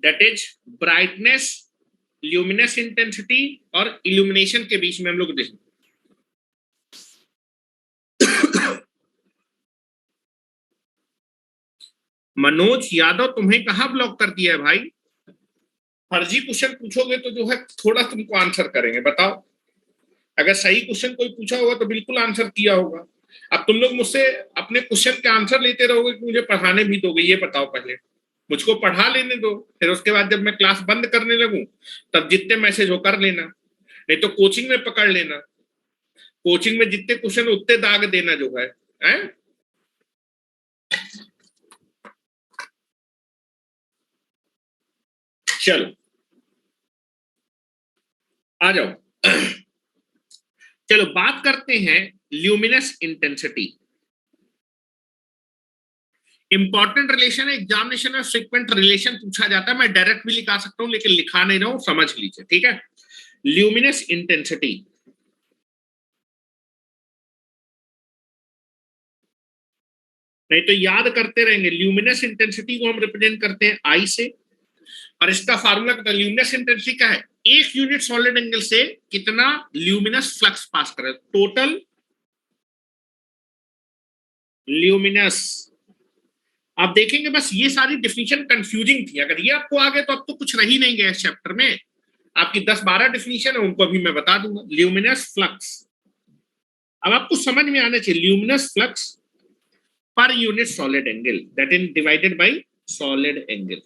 that is brightness, luminous intensity और इल्यूमिनेशन के बीच में हम लोग देखें। मनोज यादव, तुम्हें कहां ब्लॉक कर दिया है भाई, फर्जी क्वेश्चन पूछोगे तो जो है थोड़ा तुमको आंसर करेंगे, बताओ। अगर सही क्वेश्चन कोई पूछा होगा तो बिल्कुल आंसर किया होगा। अब तुम लोग मुझसे अपने क्वेश्चन के आंसर लेते रहोगे कि मुझे पढ़ाने भी दोगे, ये बताओ। पहले मुझको पढ़ा लेने दो, फिर उसके बाद जब मैं क्लास बंद करने लगूं तब जितने मैसेज हो कर लेना, नहीं तो कोचिंग में पकड़ लेना, कोचिंग में जितने क्वेश्चन उतने दाग देना जो है, हैं? चलो आ जाओ। चलो बात करते हैं ल्यूमिनस इंटेंसिटी। इंपॉर्टेंट रिलेशन है, एग्जामिनेशन में फ्रीक्वेंट रिलेशन पूछा जाता है, मैं डायरेक्ट भी लिखा सकता हूं लेकिन लिखा नहीं रहा हूं, समझ लीजिए, ठीक है। ल्यूमिनस इंटेंसिटी, नहीं तो याद करते रहेंगे, ल्यूमिनस इंटेंसिटी को हम रिप्रेजेंट करते हैं आई से, और इसका फार्मूला ल्यूमिनस इंटेंसिटी क्या है, एक यूनिट सॉलिड एंगल से कितना ल्यूमिनस फ्लक्स पास करे, टोटल ल्यूमिनस। आप देखेंगे बस ये सारी डिफिनीशन कंफ्यूजिंग थी, अगर ये आपको आ गए तो अब तो कुछ रही नहीं गया इस चैप्टर में। आपकी 10-12 डिफिनीशन है, उनको अभी मैं बता दूंगा। ल्यूमिनस फ्लक्स अब आपको समझ में आना चाहिए, luminous flux per unit solid angle that is divided by solid angle.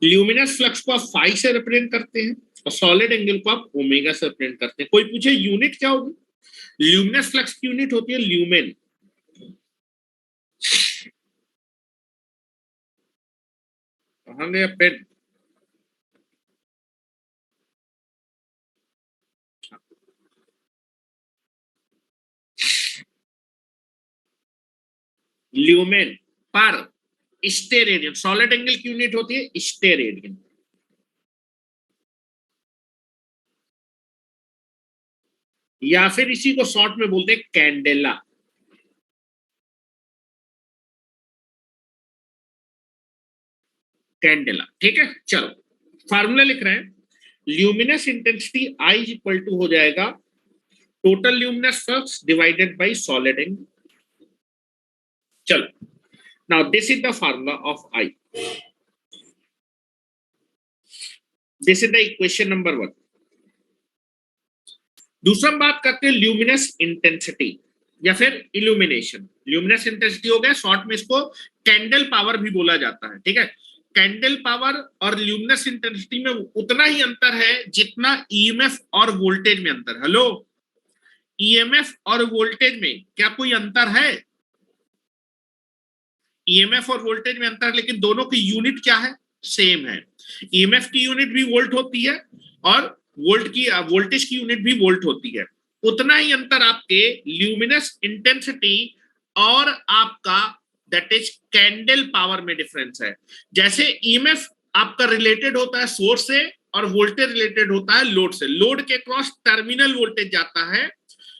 Luminous flux को आप फाई से रिप्रेजेंट करते हैं और सॉलिड एंगल को आप ओमेगा से रिप्रेजेंट करते हैं। कोई पूछे यूनिट क्या होगी, ल्यूमिनस फ्लक्स की यूनिट होती है ल्यूमेन। कहां गया पेन, ल्यूमेन पर स्टेरेडियन, सॉलिड एंगल की यूनिट होती है स्टेरेडियन। या फिर इसी को शॉर्ट में बोलते हैं कैंडेला। कैंडेला, ठीक है। चलो फार्मूला लिख रहे हैं, luminous intensity I equal to हो जाएगा total luminous flux divided by solid angle. चलो now this is the formula of I, this is the equation number 1। दूसरा बात करते हैं ल्यूमिनस इंटेंसिटी या फिर इल्यूमिनेशन। ल्यूमिनस इंटेंसिटी हो गया, शॉर्ट में इसको कैंडल पावर भी बोला जाता है, ठीक है। कैंडल पावर और ल्यूमिनस इंटेंसिटी में उतना ही अंतर है जितना ईएमएफ और वोल्टेज में अंतर। हेलो, ईएमएफ और वोल्टेज में क्या कोई अंतर है? ईएमएफ और वोल्टेज में अंतर, लेकिन दोनों की यूनिट क्या है, सेम है। ईएमएफ की यूनिट भी वोल्ट होती है और वोल्टेज की यूनिट भी वोल्ट होती है। उतना ही अंतर आपके ल्यूमिनस इंटेंसिटी और आपका दैट इज कैंडल पावर में डिफरेंस है। जैसे ईएमएफ आपका रिलेटेड होता है सोर्स से और वोल्टेज रिलेटेड होता है लोड से। लोड के क्रॉस टर्मिनल वोल्टेज जाता है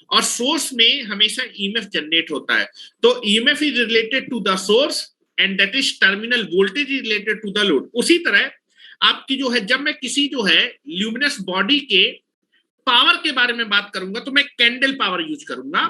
और सोर्स में हमेशा ईएमएफ जनरेट होता है। तो EMF is related to the source and that is terminal voltage is related to the load. उसी तरह आपकी जो है, जब मैं किसी जो है ल्यूमिनस बॉडी के पावर के बारे में बात करूंगा तो मैं कैंडल पावर यूज करूंगा,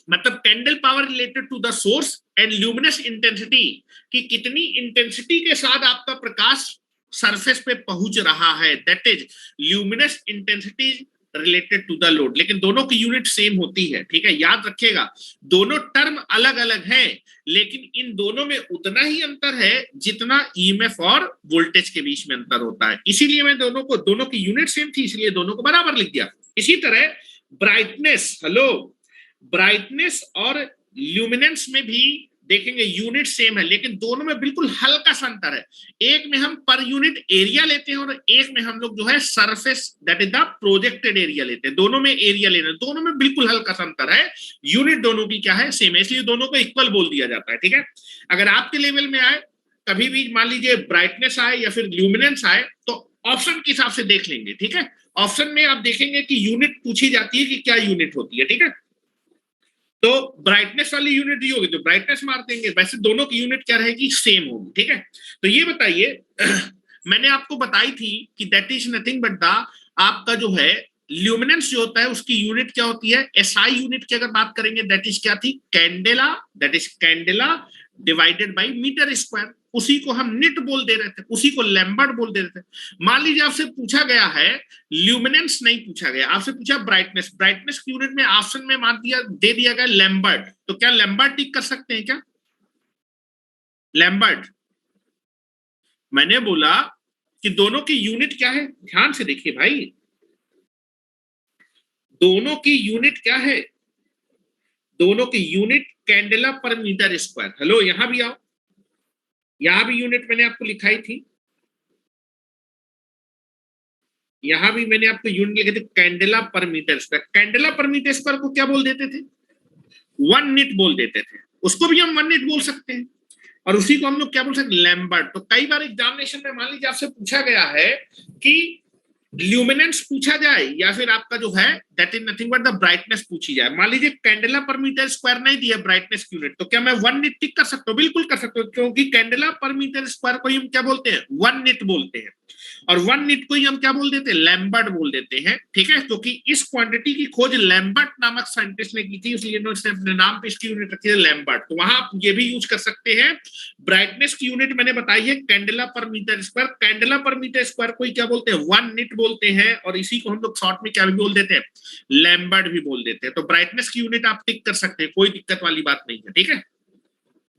मतलब candle power related to the source and luminous intensity कि कितनी इंटेंसिटी के साथ आपका प्रकाश सरफेस पे पहुंच रहा है, that is luminous intensity related to the load. लेकिन दोनों की यूनिट सेम होती है, ठीक है। याद रखिएगा दोनों टर्म अलग अलग हैं, लेकिन इन दोनों में उतना ही अंतर है जितना ईएमएफ और वोल्टेज के बीच में अंतर होता है। इसीलिए मैं दोनों की यूनिट सेम थी, इसलिए दोनों को बराबर लिख दिया। इसी तरह ब्राइटनेस, हेलो, ब्राइटनेस और ल्यूमिनेंस में भी देखेंगे यूनिट सेम है, लेकिन दोनों में बिल्कुल हल्का सा अंतर है। एक में हम पर यूनिट एरिया लेते हैं और एक में हम लोग जो है surface that is the projected area लेते हैं। दोनों में एरिया लेना, दोनों में बिल्कुल हल्का सा अंतर है। यूनिट दोनों की क्या है, सेम है, इसलिए दोनों को इक्वल बोल दिया जाता है, ठीक है। अगर आपके लेवल में आए कभी भी मान लीजिए ब्राइटनेस आए या फिर ल्यूमिनेंस आए तो ऑप्शन के हिसाब से देख लेंगे, ठीक है। ऑप्शन में आप देखेंगे कि यूनिट पूछी जाती है कि क्या यूनिट होती है, ठीक है। तो ब्राइटनेस वाली यूनिट दी होगी तो ब्राइटनेस मार देंगे, वैसे दोनों की यूनिट क्या रहेगी, सेम होगी, ठीक है। तो ये बताइए मैंने आपको बताई थी कि that is nothing but the आपका जो है ल्यूमिनेंस जो होता है उसकी यूनिट क्या होती है, एसआई यूनिट की अगर बात करेंगे दैट इज क्या थी, candela, that is candela divided by metre square. उसी को हम निट बोल दे रहे थे, उसी को लैम्बर्ट बोल दे रहे थे। मान लीजिए आपसे पूछा गया है, ल्यूमिनेंस नहीं पूछा गया, आपसे पूछा ब्राइटनेस, ब्राइटनेस की यूनिट में ऑप्शन में मान दिया दे दिया गया लैम्बर्ट, तो क्या लैम्बर्ट टिक कर सकते हैं क्या? लैम्बर्ट, मैंने बोला कि दोनों की यूनिट क्या है, ध्यान से देखिए भाई, दोनों की यूनिट क्या है, दोनों की यूनिट कैंडेला पर मीटर स्क्वायर। हेलो, यहां भी आओ, यहां भी यूनिट मैंने आपको लिखाई थी, यहां भी मैंने आपको यूनिट लिखे थे कैंडेला पर मीटर स्क्वायर। कैंडेला पर मीटर स्क्वायर को क्या बोल देते थे, 1 निट बोल देते थे, उसको भी हम 1 निट बोल सकते हैं और उसी को हम लोग क्या बोल सकते हैं, लैम्बर्ट। तो कई बार एग्जामिनेशन में मान लीजिए आपसे पूछा गया है कि ल्यूमिनेंस पूछा जाए या फिर आपका जो है that is nothing but the brightness पूछी जाए, मान लीजिए कैंडेला पर मीटर स्क्वायर नहीं दिया ब्राइटनेस की यूनिट, तो क्या मैं 1 निट टिक कर सकता हूँ? बिल्कुल कर सकते हो, क्योंकि कैंडेला पर मीटर स्क्वायर को हम क्या बोलते हैं? 1 निट बोलते हैं, और 1 निट को ही हम क्या बोल देते हैं? लैम्बर्ट बोल देते हैं, ठीक है। क्योंकि इस क्वांटिटी की खोज लैम्बर्ट नामक साइंटिस्ट ने की थी, इसलिए इन्होंने अपने नाम पे इसकी यूनिट रखी है लैम्बर्ट। तो वहां आप ये भी यूज कर सकते हैं। ब्राइटनेस की यूनिट मैंने बताई है कैंडेला पर मीटर स्क्वायर, कैंडेला पर मीटर स्क्वायर को ही क्या बोलते हैं? 1 निट बोलते हैं, और इसी को हम लोग शॉर्ट में क्या भी बोल देते हैं? लैम्बर्ट भी बोल देते हैं। तो ब्राइटनेस की यूनिट आप टिक कर सकते हैं, कोई दिक्कत वाली बात नहीं है, ठीक है।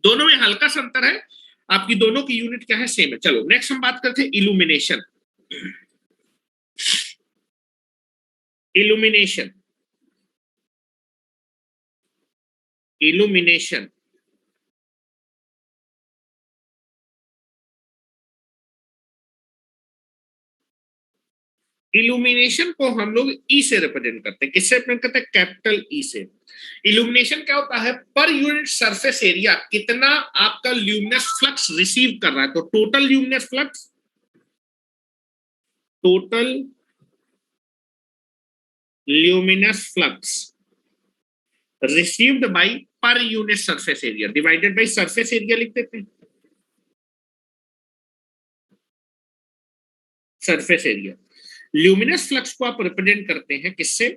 दोनों में हल्का सा अंतर है, आपकी दोनों की यूनिट क्या है? सेम है। चलो नेक्स्ट हम बात करते हैं इल्यूमिनेशन। इल्यूमिनेशन, इल्यूमिनेशन इल्यूमिनेशन को हम लोग ई से रिप्रेजेंट करते हैं। किससे रिप्रेजेंट करते हैं? कैपिटल ई से। इल्यूमिनेशन क्या होता है? पर यूनिट सरफेस एरिया कितना आपका ल्यूमिनस फ्लक्स रिसीव कर रहा है। तो total luminous flux, total luminous flux received by पर unit surface area divided by surface area लिख देते हैं, सरफेस एरिया। ल्यूमिनस फ्लक्स को आप रिप्रेजेंट करते हैं किससे?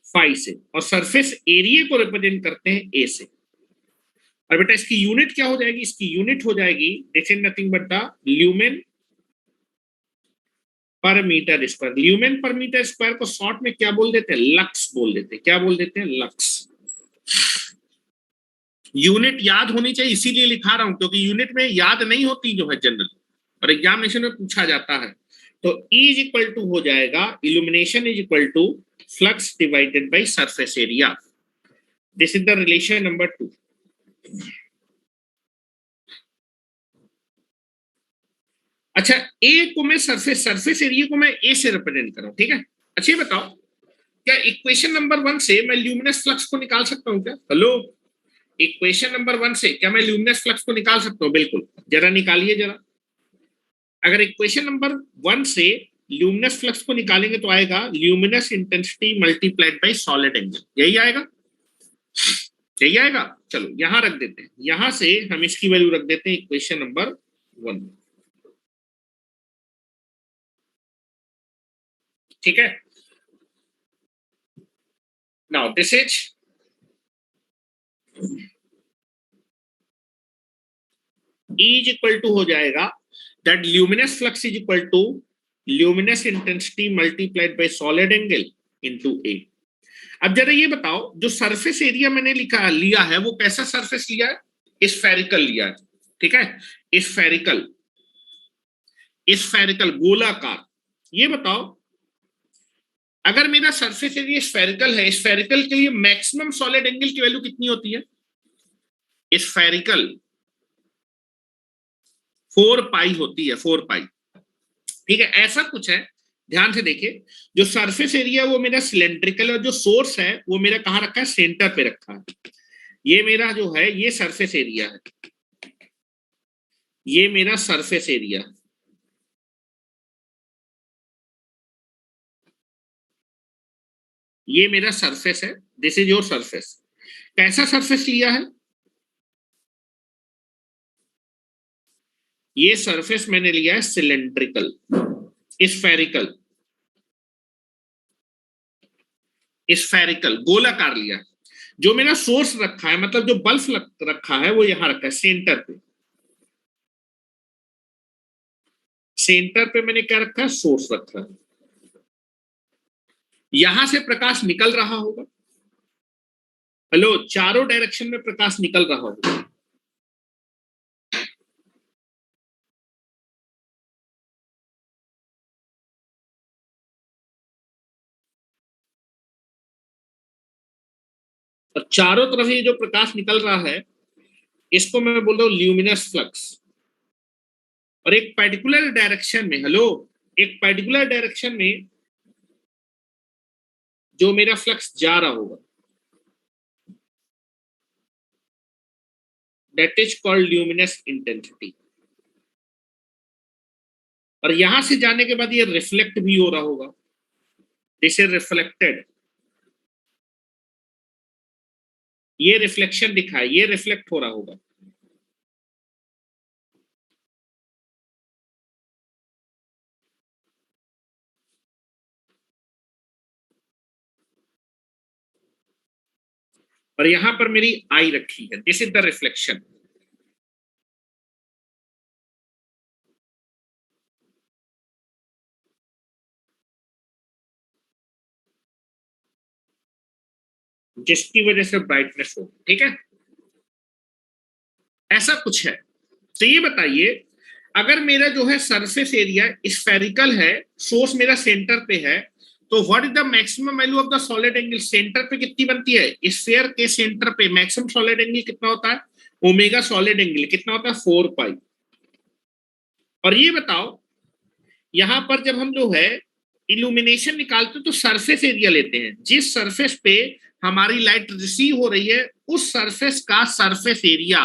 फाई से, और सरफेस एरिया को रिप्रेजेंट करते हैं ए से। और बेटा इसकी यूनिट क्या हो जाएगी? इसकी यूनिट हो जाएगी this is nothing but the lumen पर मीटर स्क्वायर। ल्यूमेन पर मीटर स्क्वायर को शॉर्ट में क्या बोल देते हैं? लक्स बोल देते हैं। क्या बोल देते हैं? लक्स। यूनिट याद होनी चाहिए, इसीलिए लिखा रहा हूं, क्योंकि यूनिट में याद नहीं होती जो है जनरल, और एग्जामिनेशन में पूछा जाता है। तो E इज इक्वल टू हो जाएगा, illumination is equal to flux divided by surface area. This is the relation number 2। अच्छा, ए को मैं सरफेस एरिया को मैं ए से रिप्रेजेंट कर रहा हूं, ठीक है। अच्छा ये बताओ, क्या इक्वेशन नंबर 1 से मैं ल्यूमिनस फ्लक्स को निकाल सकता हूं क्या? हेलो, इक्वेशन नंबर 1 से क्या मैं ल्यूमिनस फ्लक्स को निकाल सकता हूं? बिल्कुल, जरा निकालिए जरा। अगर इक्वेशन नंबर 1 से ल्यूमिनस फ्लक्स को निकालेंगे तो आएगा luminous intensity multiplied by solid angle, यही आएगा, यही आएगा। चलो यहां रख देते हैं, यहां से हम इसकी वैल्यू रख देते हैं इक्वेशन नंबर 1, ठीक है। Now this is E is equal to हो जाएगा that luminous flux is equal to luminous intensity multiplied by solid angle into a. अब जरा ये बताओ, जो सरफेस एरिया मैंने लिया है वो कैसा सरफेस लिया है? स्फेरिकल लिया है, ठीक है। स्फेरिकल, स्फेरिकल गोलाकार। ये बताओ, अगर मेरा सरफेस एरिया स्फेरिकल है, स्फेरिकल के लिए मैक्सिमम सॉलिड एंगल की वैल्यू कितनी होती है? स्फेरिकल 4 पाई होती है, 4 पाई, ठीक है। ऐसा कुछ है, ध्यान से देखिए, जो सरफेस एरिया वो मेरा सिलेंड्रिकल है, और जो सोर्स है वो मेरा कहां रखा है? सेंटर पे रखा है। ये मेरा जो है ये सरफेस एरिया है, ये मेरा सरफेस एरिया, ये मेरा सरफेस है, दिस इज योर सरफेस। कैसा सरफेस लिया है? ये सरफेस मैंने लिया है सिलेंड्रिकल, स्फेरिकल, स्फेरिकल गोलाकार लिया है। जो मेरा सोर्स रखा है, मतलब जो बल्ब रखा है वो यहां रखा है सेंटर पे। सेंटर पे मैंने क्या रखा है? सोर्स रखा है। यहां से प्रकाश निकल रहा होगा, हेलो, चारों डायरेक्शन में प्रकाश निकल रहा होगा। और चारों तरफ ये जो प्रकाश निकल रहा है इसको मैं बोल रहा हूं ल्यूमिनस फ्लक्स। और एक पर्टिकुलर डायरेक्शन में, हेलो, एक पर्टिकुलर डायरेक्शन में जो मेरा फ्लक्स जा रहा होगा, that is called luminous intensity. और यहां से जाने के बाद ये रिफ्लेक्ट भी हो रहा होगा, दिस इज रिफ्लेक्टेड, ये रिफ्लेक्शन दिखा है, ये रिफ्लेक्ट हो रहा होगा। और यहां पर मेरी आई रखी है, दिस इज द रिफ्लेक्शन। जिसकी वजह से ब्राइटनेस हो, ठीक है, ऐसा कुछ है। तो ये बताइए, अगर मेरा जो है सरफेस एरिया स्फेरिकल है, सोर्स मेरा सेंटर पे है, तो what is the maximum value of the solid angle? Centre पे कितनी बनती है? स्फेयर के सेंटर पे मैक्सिमम सॉलिड एंगल कितना होता है? ओमेगा सॉलिड एंगल कितना होता है? 4 पाई। और ये बताओ, यहां पर जब हम जो है इल्यूमिनेशन निकालते तो सरफेस एरिया लेते हैं, जिस सरफेस पे हमारी लाइट रिसीव हो रही है उस सरफेस का सरफेस एरिया,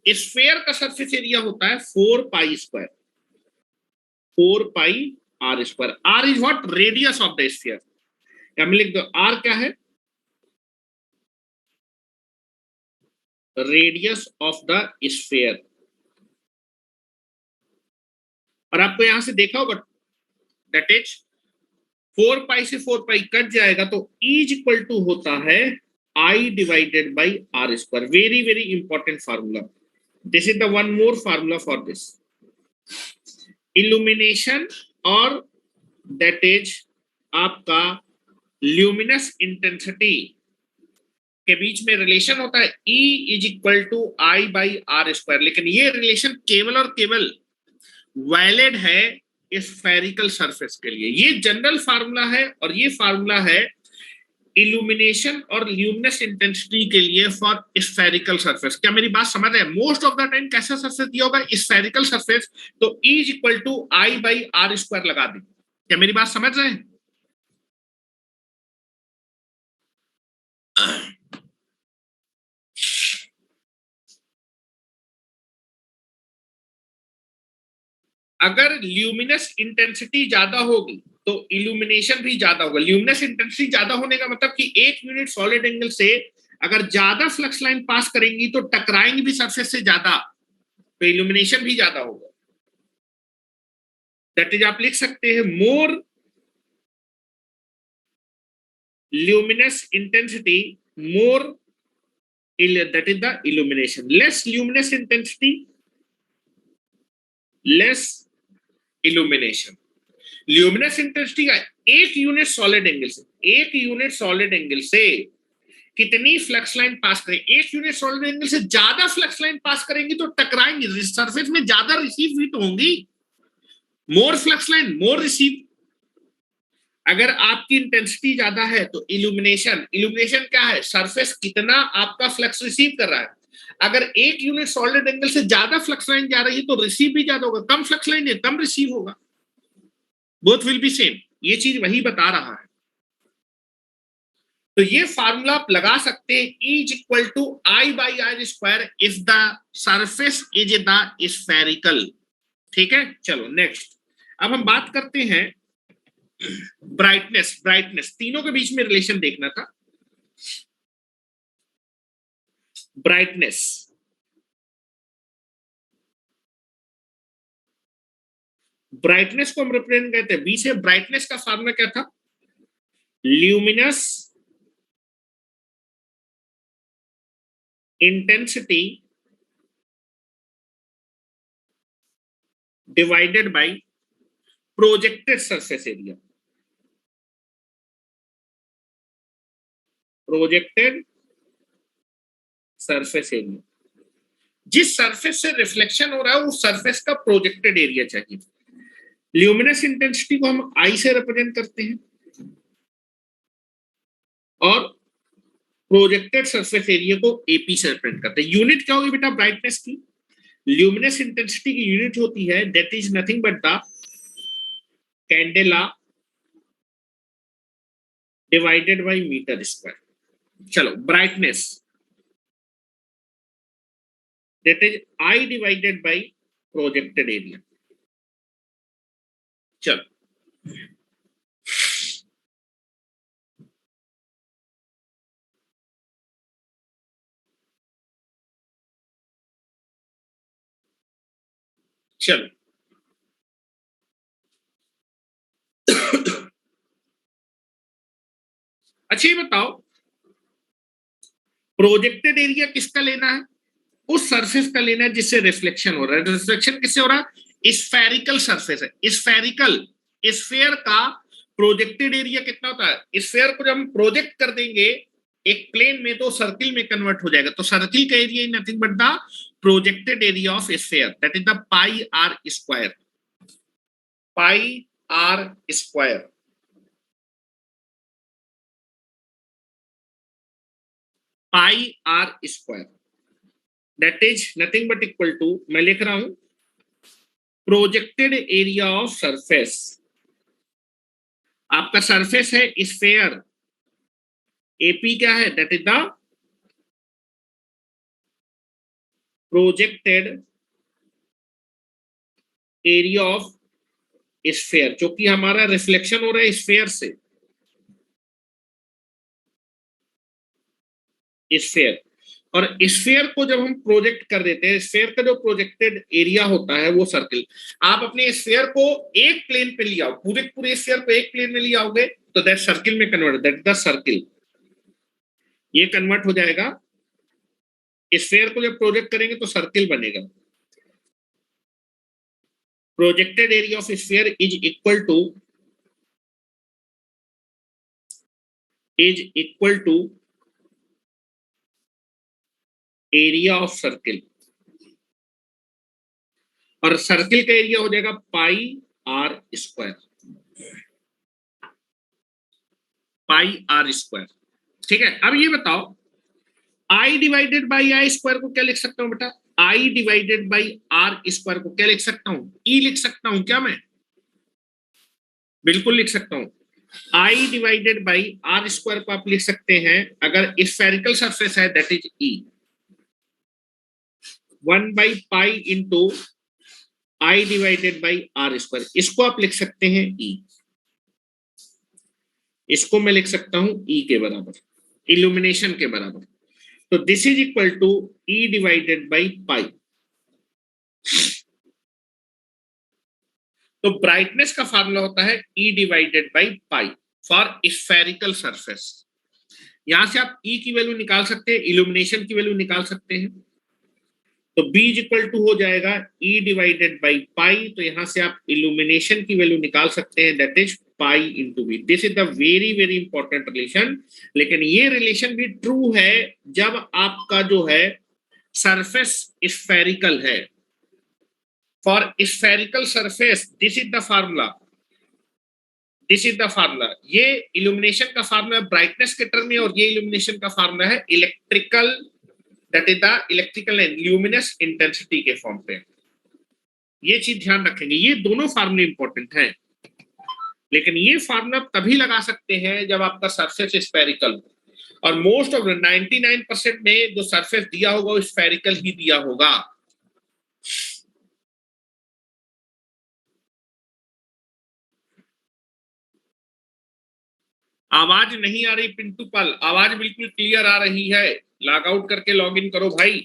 स्फेयर का सरफेस एरिया होता है 4 pi square, 4 pi are square. R is what? Radius of the sphere. या मैं लिख दो, आर क्या है? Radius of the sphere. और आपको यहां से देखा होगा, दैट इज 4 पाई से 4 पाई कट जाएगा तो E इज इक्वल टू होता है I divided by are square. Very very important formula, this is the one more formula for this illumination, और दैट इज आपका ल्यूमिनस इंटेंसिटी के बीच में रिलेशन होता है E is equal to I by are square. लेकिन ये relation केवल और केवल वैलिड है स्फेरिकल सरफेस के लिए। ये जनरल फार्मूला है, और ये फार्मूला है इल्यूमिनेशन और ल्यूमिनस इंटेंसिटी के लिए फॉर स्फेरिकल सरफेस। क्या मेरी बात समझ रहे हैं? मोस्ट ऑफ द टाइम कैसा सरफेस दिया होगा? स्फेरिकल सरफेस, तो E is equal to I by are square लगा दें। क्या मेरी बात समझ रहे हैं? अगर ल्यूमिनस इंटेंसिटी ज्यादा होगी तो इल्यूमिनेशन भी ज्यादा होगा। ल्यूमिनस इंटेंसिटी ज्यादा होने का मतलब कि 1 यूनिट सॉलिड एंगल से अगर ज्यादा फ्लक्स लाइन पास करेंगी तो टकराएंगी भी सरफेस से ज्यादा, तो इल्यूमिनेशन भी ज्यादा होगा। दैट इज, आप लिख सकते हैं more luminous intensity more, that is the illumination. Less luminous intensity, less illumination. Luminous intensity का 1 यूनिट सॉलिड एंगल से, 1 यूनिट सॉलिड एंगल से कितनी फ्लक्स लाइन पास करें? 1 यूनिट सॉलिड एंगल से ज्यादा फ्लक्स लाइन पास करेंगी तो टकराएंगी, सरफेस में ज्यादा रिसीव भी तो होंगी। मोर फ्लक्स लाइन मोर रिसीव। अगर आपकी इंटेंसिटी ज्यादा है तो इल्यूमिनेशन, इल्यूमिनेशन क्या है? सरफेस कितना आपका फ्लक्स रिसीव कर रहा है। अगर 1 यूनिट सॉलिड एंगल से ज्यादा फ्लक्स लाइन जा रही है तो रिसीव भी ज्यादा होगा, कम फ्लक्स लाइन है कम रिसीव होगा, बोथ विल बी सेम। ये चीज वही बता रहा है। तो ये फार्मूला आप लगा सकते हैं, E is equal to I by are square if the surface is the spherical. ठीक है, चलो नेक्स्ट। अब हम बात करते हैं ब्राइटनेस। ब्राइटनेस, तीनों के बीच में रिलेशन देखना था। ब्राइटनेस, ब्राइटनेस को हम रिप्रेजेंट कहते हैं बी से। ब्राइटनेस का फार्मूला क्या था? Luminous intensity divided by projected surface area. Projected surface area, जिस सरफेस से रिफ्लेक्शन हो रहा है उस सरफेस का प्रोजेक्टेड एरिया चाहिए। ल्यूमिनस इंटेंसिटी को हम आई से रिप्रेजेंट करते हैं, और प्रोजेक्टेड सरफेस एरिया को एपी से रिप्रेजेंट करते हैं। यूनिट क्या होगी बेटा ब्राइटनेस की? ल्यूमिनस इंटेंसिटी की यूनिट होती है that is nothing but the candela divided by metre square. चलो, brightness that is I divided by projected area. चलो, चलो अच्छा ये बताओ, प्रोजेक्टेड एरिया किसका लेना है? उस सरफेस का लेना है जिससे रिफ्लेक्शन हो रहा है। रिफ्लेक्शन किससे हो रहा है? स्फेरिकल सरफेस है, स्फेरिकल स्फेयर का प्रोजेक्टेड एरिया कितना होता है? स्फेयर को जब हम प्रोजेक्ट कर देंगे एक प्लेन में तो सर्किल में कन्वर्ट हो जाएगा, तो सर्किल का area nothing but the projected area of sphere, that is the pi are square, pi are square, pi are square, that is nothing but equal to, मैं लिख रहा हूं, प्रोजेक्टेड एरिया ऑफ सरफेस। आपका surface है sphere, AP क्या है? That is the projected area of sphere, जो कि हमारा रिफ्लेक्शन हो रहा है स्फेयर से, स्फेयर। और स्फेयर को जब हम प्रोजेक्ट कर देते हैं, स्फेयर का जो प्रोजेक्टेड एरिया होता है वो सर्किल, आप अपने स्फेयर को एक प्लेन पे ले आओ, पूरे पूरे स्फेयर को एक प्लेन में ले आओगे तो दैट सर्किल में कन्वर्ट, दैट द सर्किल, ये कन्वर्ट हो जाएगा। स्फेयर को जब प्रोजेक्ट करेंगे तो सर्किल बनेगा। Projected area of sphere is equal to area of circle, और सर्किल का एरिया हो जाएगा pi are square, pi are square. ठीक है, अब ये बताओ, I divided by I square को क्या लिख सकता हूं बेटा? I divided by are square को क्या लिख सकता हूं? ई लिख सकता हूं क्या मैं? बिल्कुल लिख सकता हूं। I divided by are square को आप लिख सकते हैं, अगर स्फेरिकल सरफेस है that is E, 1 by pi into I divided by are square, इसको आप लिख सकते हैं ई, इसको मैं लिख सकता हूं ई के बराबर, इल्यूमिनेशन के बराबर। तो this is equal to E divided by pi. तो ब्राइटनेस का फार्मूला होता है E divided by pi for spherical surface. यहां से आप ई की वैल्यू निकाल सकते हैं, इल्यूमिनेशन की वैल्यू निकाल सकते हैं। तो B इक्वल टू हो जाएगा E डिवाइडेड बाई पाई, तो यहां से आप इल्यूमिनेशन की वैल्यू निकाल सकते हैं, that is pi into B. This is the very very important relation. लेकिन ये रिलेशन भी ट्रू है जब आपका जो है सरफेस स्फेरिकल है। For spherical surface this is the formula, this is the formula. ये इल्यूमिनेशन का फार्मूला ब्राइटनेस के टर्म में, और ये इल्यूमिनेशन का फार्मूला है electrical, that is the electrical and luminous intensity के फॉर्म पे। ये चीज ध्यान रखेंगे, ये दोनों फार्मूले इंपॉर्टेंट हैं। लेकिन ये फार्मूला तभी लगा सकते हैं जब आपका सरफेस स्फेरिकल हो, और मोस्ट ऑफ 99% में जो सरफेस दिया होगा वो स्फेरिकल ही दिया होगा। आवाज नहीं आ रही पिंटू पाल? आवाज बिल्कुल क्लियर आ रही है, लॉग आउट करके लॉग इन करो भाई।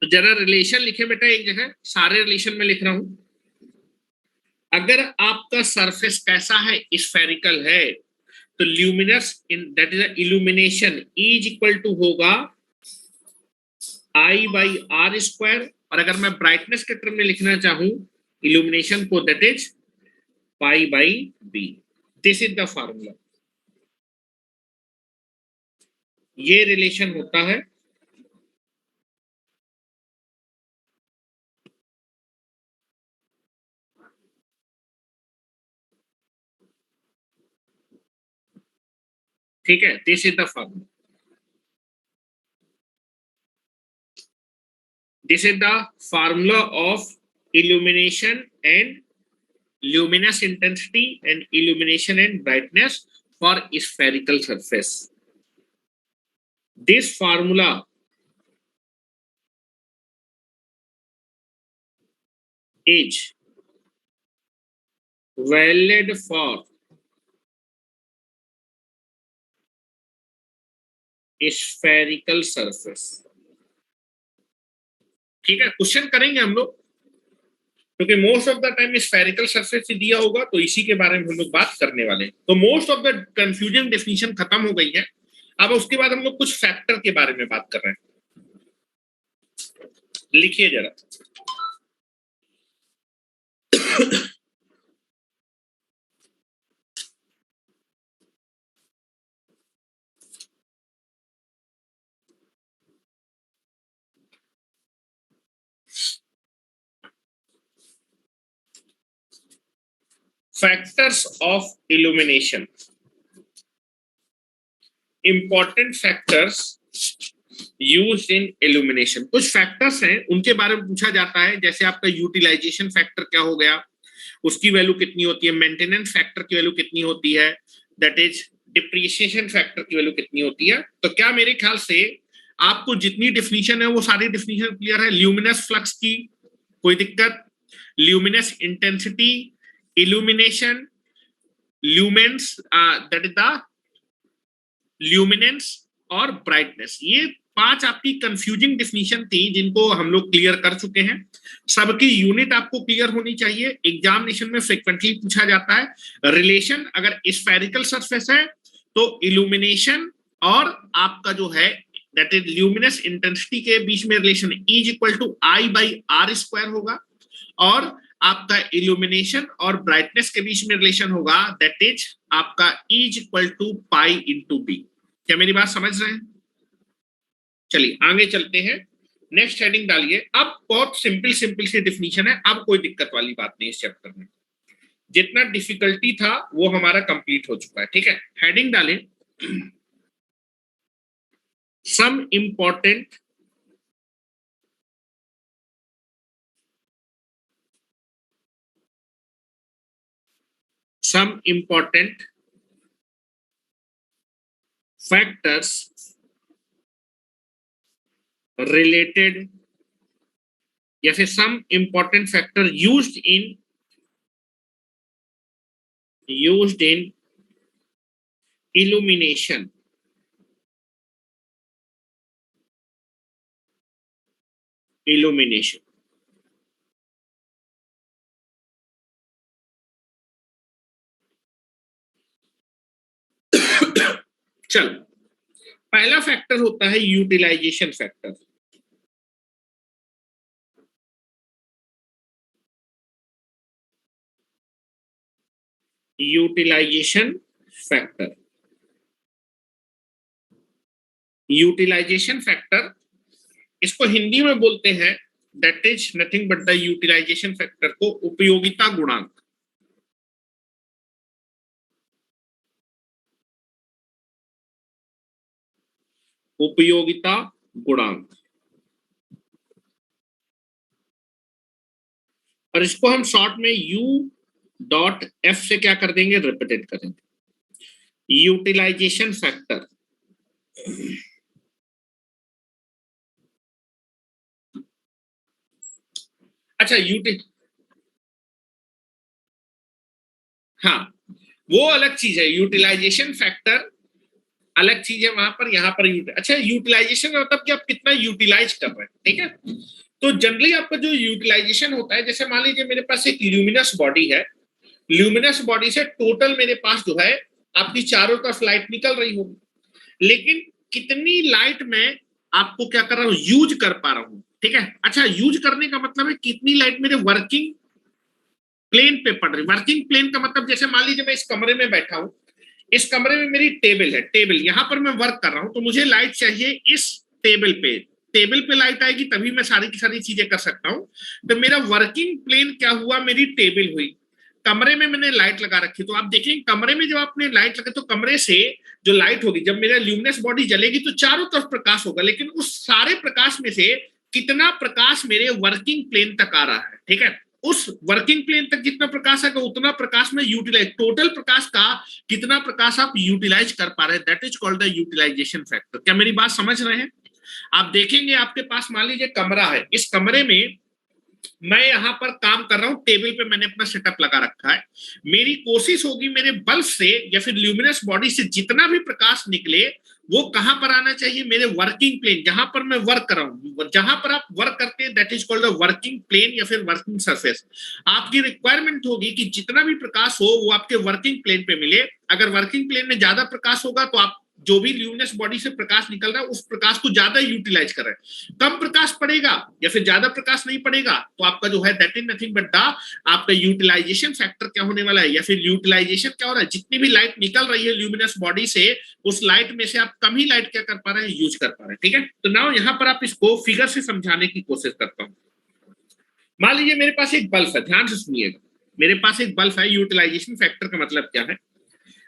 तो जरा रिलेशन लिखे बेटा एक जगह, सारे रिलेशन में लिख रहा हूं। अगर आपका सरफेस कैसा है? स्फेरिकल है, तो luminous in that is illumination is equal to होगा आई बाई आर स्क्वायर, और अगर मैं ब्राइटनेस के टर्म में लिखना चाहूं इल्यूमिनेशन को, that is pi by B. This is the formula, ये रिलेशन होता है। ठीक है, this is the formula, this is the formula of illumination and luminous intensity and illumination and brightness for spherical surface. This formula is valid for spherical surface. ठीक है, question करेंगे हम लोग, क्योंकि most of the time spherical surface से दिया होगा, तो इसी के बारे में हम लोग बात करने वाले हैं। तो most of the confusion definition खत्म हो गई है। अब उसके बाद हम लोग कुछ फैक्टर के बारे में बात कर रहे हैं। लिखिए जरा। Factors of illumination, important factors used in illumination. कुछ फैक्टर्स हैं, उनके बारे में पूछा जाता है, जैसे आपका यूटिलाइजेशन फैक्टर क्या हो गया, उसकी वैल्यू कितनी होती है, मेंटेनेंस फैक्टर की वैल्यू कितनी होती है, दैट इज डिप्रिसिएशन फैक्टर की वैल्यू कितनी होती है। तो क्या मेरे ख्याल से आपको जितनी डेफिनेशन है वो सारी डेफिनेशन क्लियर है। ल्यूमिनस फ्लक्स की कोई दिक्कत, luminous intensity, illumination, lumens, that is the luminance और ब्राइटनेस, ये 5 आपकी कंफ्यूजिंग डेफिनेशन थी जिनको हम लोग क्लियर कर चुके हैं। सबकी यूनिट आपको क्लियर होनी चाहिए, एग्जामिनेशन में फ्रिक्वेंटली पूछा जाता है। रिलेशन अगर स्फेरिकल सरफेस है तो इल्यूमिनेशन और आपका जो है दैट इज ल्यूमिनस इंटेंसिटी के बीच में रिलेशन E = I/R² होगा, और आपका इल्यूमिनेशन और ब्राइटनेस के बीच में रिलेशन होगा, दैट इज आपका E = π/B। क्या मेरी बात समझ रहे हैं? चलिए आगे चलते हैं, नेक्स्ट हेडिंग डालिए। अब बहुत सिंपल सी डिफिनीशन है, अब कोई दिक्कत वाली बात नहीं इस चैप्टर में। जितना डिफिकल्टी था वो हमारा कंप्लीट हो चुका है। ठीक है, हेडिंग डालें, सम इंपॉर्टेंट फैक्टर्स रिलेटेड, या फिर some important factor used in illumination चल, पहला फैक्टर होता है utilization factor. Utilization factor, utilization factor इसको हिंदी में बोलते हैं, that is nothing but the utilization factor को उपयोगिता गुणांक। उपयोगिता गुणांक, और इसको हम शॉर्ट में U.F से क्या कर देंगे, रिप्रेजेंट करेंगे। यूटिलाइजेशन फैक्टर अच्छा हाँ, वो अलग चीज है। यूटिलाइजेशन फैक्टर अलग चीज है, वहां पर यहाँ पर अच्छा, यूटिलाइजेशन का मतलब कि आप कितना यूटिलाइज कर रहे हैं। ठीक है, तो जनरली आपका जो यूटिलाइजेशन होता है, जैसे मान लीजिए मेरे पास एक ल्यूमिनस बॉडी है, ल्यूमिनस बॉडी से टोटल मेरे पास जो है आपकी चारों तरफ लाइट निकल रही होगी, लेकिन कितनी लाइट मैं आपको क्या कर रहा हूं, यूज कर पा रहा हूं। ठीक है, अच्छा, यूज करने का मतलब है कितनी लाइट मेरे वर्किंग प्लेन पे पड़ रही। वर्किंग प्लेन का मतलब जैसे मान लीजिए मैं इस कमरे में बैठा हूं, इस कमरे में मेरी टेबल है, टेबल यहां पर मैं वर्क कर रहा हूं, तो मुझे लाइट चाहिए इस टेबल पे। टेबल पे लाइट आएगी तभी मैं सारी की सारी चीजें कर सकता हूं। तो मेरा वर्किंग प्लेन क्या हुआ, मेरी टेबल हुई, कमरे में मैंने लाइट लगा रखी। तो आप देखेंगे कमरे में जब आपने लाइट लगा तो कमरे से जो लाइट होगी, जब मेरा ल्यूमिनस बॉडी जलेगी तो चारों तरफ प्रकाश होगा, लेकिन उस सारे प्रकाश में से कितना प्रकाश मेरे वर्किंग प्लेन तक आ रहा है। ठीक है, उस वर्किंग प्लेन तक जितना प्रकाश है उतना प्रकाश में यूटिलाइज, टोटल प्रकाश का कितना प्रकाश आप यूटिलाइज कर पा रहे हैं, that is called the utilization factor. क्या मेरी बात समझ रहे हैं? आप देखेंगे आपके पास मान लीजिए कमरा है, इस कमरे में मैं यहां पर काम कर रहा हूं, टेबल पे मैंने अपना सेटअप लगा रखा है। मेरी कोशिश होगी मेरे बल्ब से या फिर ल्यूमिनस बॉडी से जितना भी प्रकाश निकले वो कहां पर आना चाहिए, मेरे वर्किंग प्लेन, जहां पर मैं वर्क कर रहा हूं, जहां पर आप वर्क करते हैं, that is called the working plane या फिर वर्किंग सरफेस। आपकी रिक्वायरमेंट होगी कि जितना भी प्रकाश हो वो आपके वर्किंग प्लेन पे मिले। अगर वर्किंग प्लेन में ज्यादा प्रकाश होगा तो आप जो भी ल्यूमिनस बॉडी से प्रकाश निकल रहा है उस प्रकाश को ज्यादा यूटिलाइज कर रहे हैं। कम प्रकाश पड़ेगा या फिर ज्यादा प्रकाश नहीं पड़ेगा तो आपका जो है that is nothing but the आपका यूटिलाइजेशन फैक्टर क्या होने वाला है, या फिर यूटिलाइजेशन क्या हो रहा है, जितनी भी लाइट निकल रही है ल्यूमिनस बॉडी से उस लाइट में से आप कम ही लाइट क्या कर पा रहे हैं, यूज कर पा रहे हैं। ठीक है, तो नाउ यहाँ पर आप इसको फिगर से समझाने की कोशिश करता हूँ। मान लीजिए मेरे पास एक बल्ब है, ध्यान से सुनिएगा, मेरे पास एक बल्ब है। यूटिलाइजेशन फैक्टर का मतलब क्या है,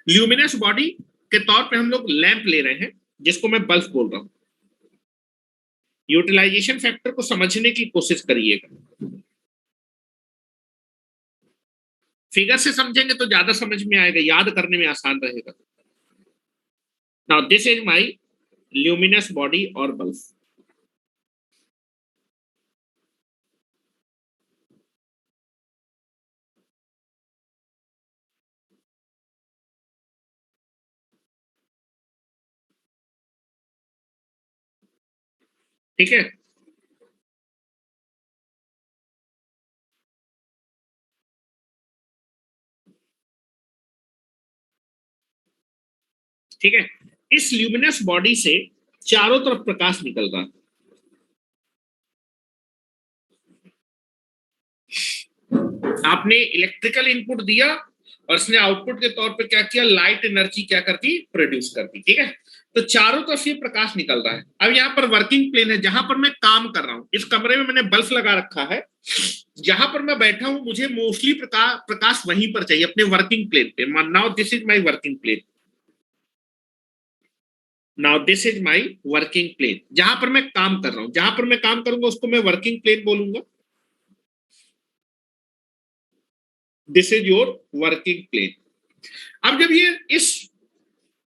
ल्यूमिनस बॉडी के तौर पे हम लोग लैंप ले रहे हैं जिसको मैं बल्ब बोल रहा हूं। यूटिलाइजेशन फैक्टर को समझने की कोशिश करिएगा, फिगर से समझेंगे तो ज्यादा समझ में आएगा, याद करने में आसान रहेगा। Now this is my luminous body और बल्ब। ठीक है, ठीक है, इस ल्यूमिनस बॉडी से चारों तरफ प्रकाश निकल रहा है। आपने इलेक्ट्रिकल इनपुट दिया और इसने आउटपुट के तौर पे क्या किया, लाइट एनर्जी क्या करती, प्रोड्यूस करती। ठीक है, तो चारों तरफ ये प्रकाश निकल रहा है। अब यहाँ पर वर्किंग प्लेन है जहां पर मैं काम कर रहा हूं, इस कमरे में मैंने बल्ब लगा रखा है, जहां पर मैं बैठा हूं मुझे मोस्टली प्रकाश वहीं पर चाहिए, अपने वर्किंग प्लेन पे। Now this is my working plane, now this is my working plane, जहां पर मैं काम कर रहा हूं, जहां पर मैं काम करूंगा उसको मैं वर्किंग प्लेन बोलूंगा। This is your working plane. अब जब ये इस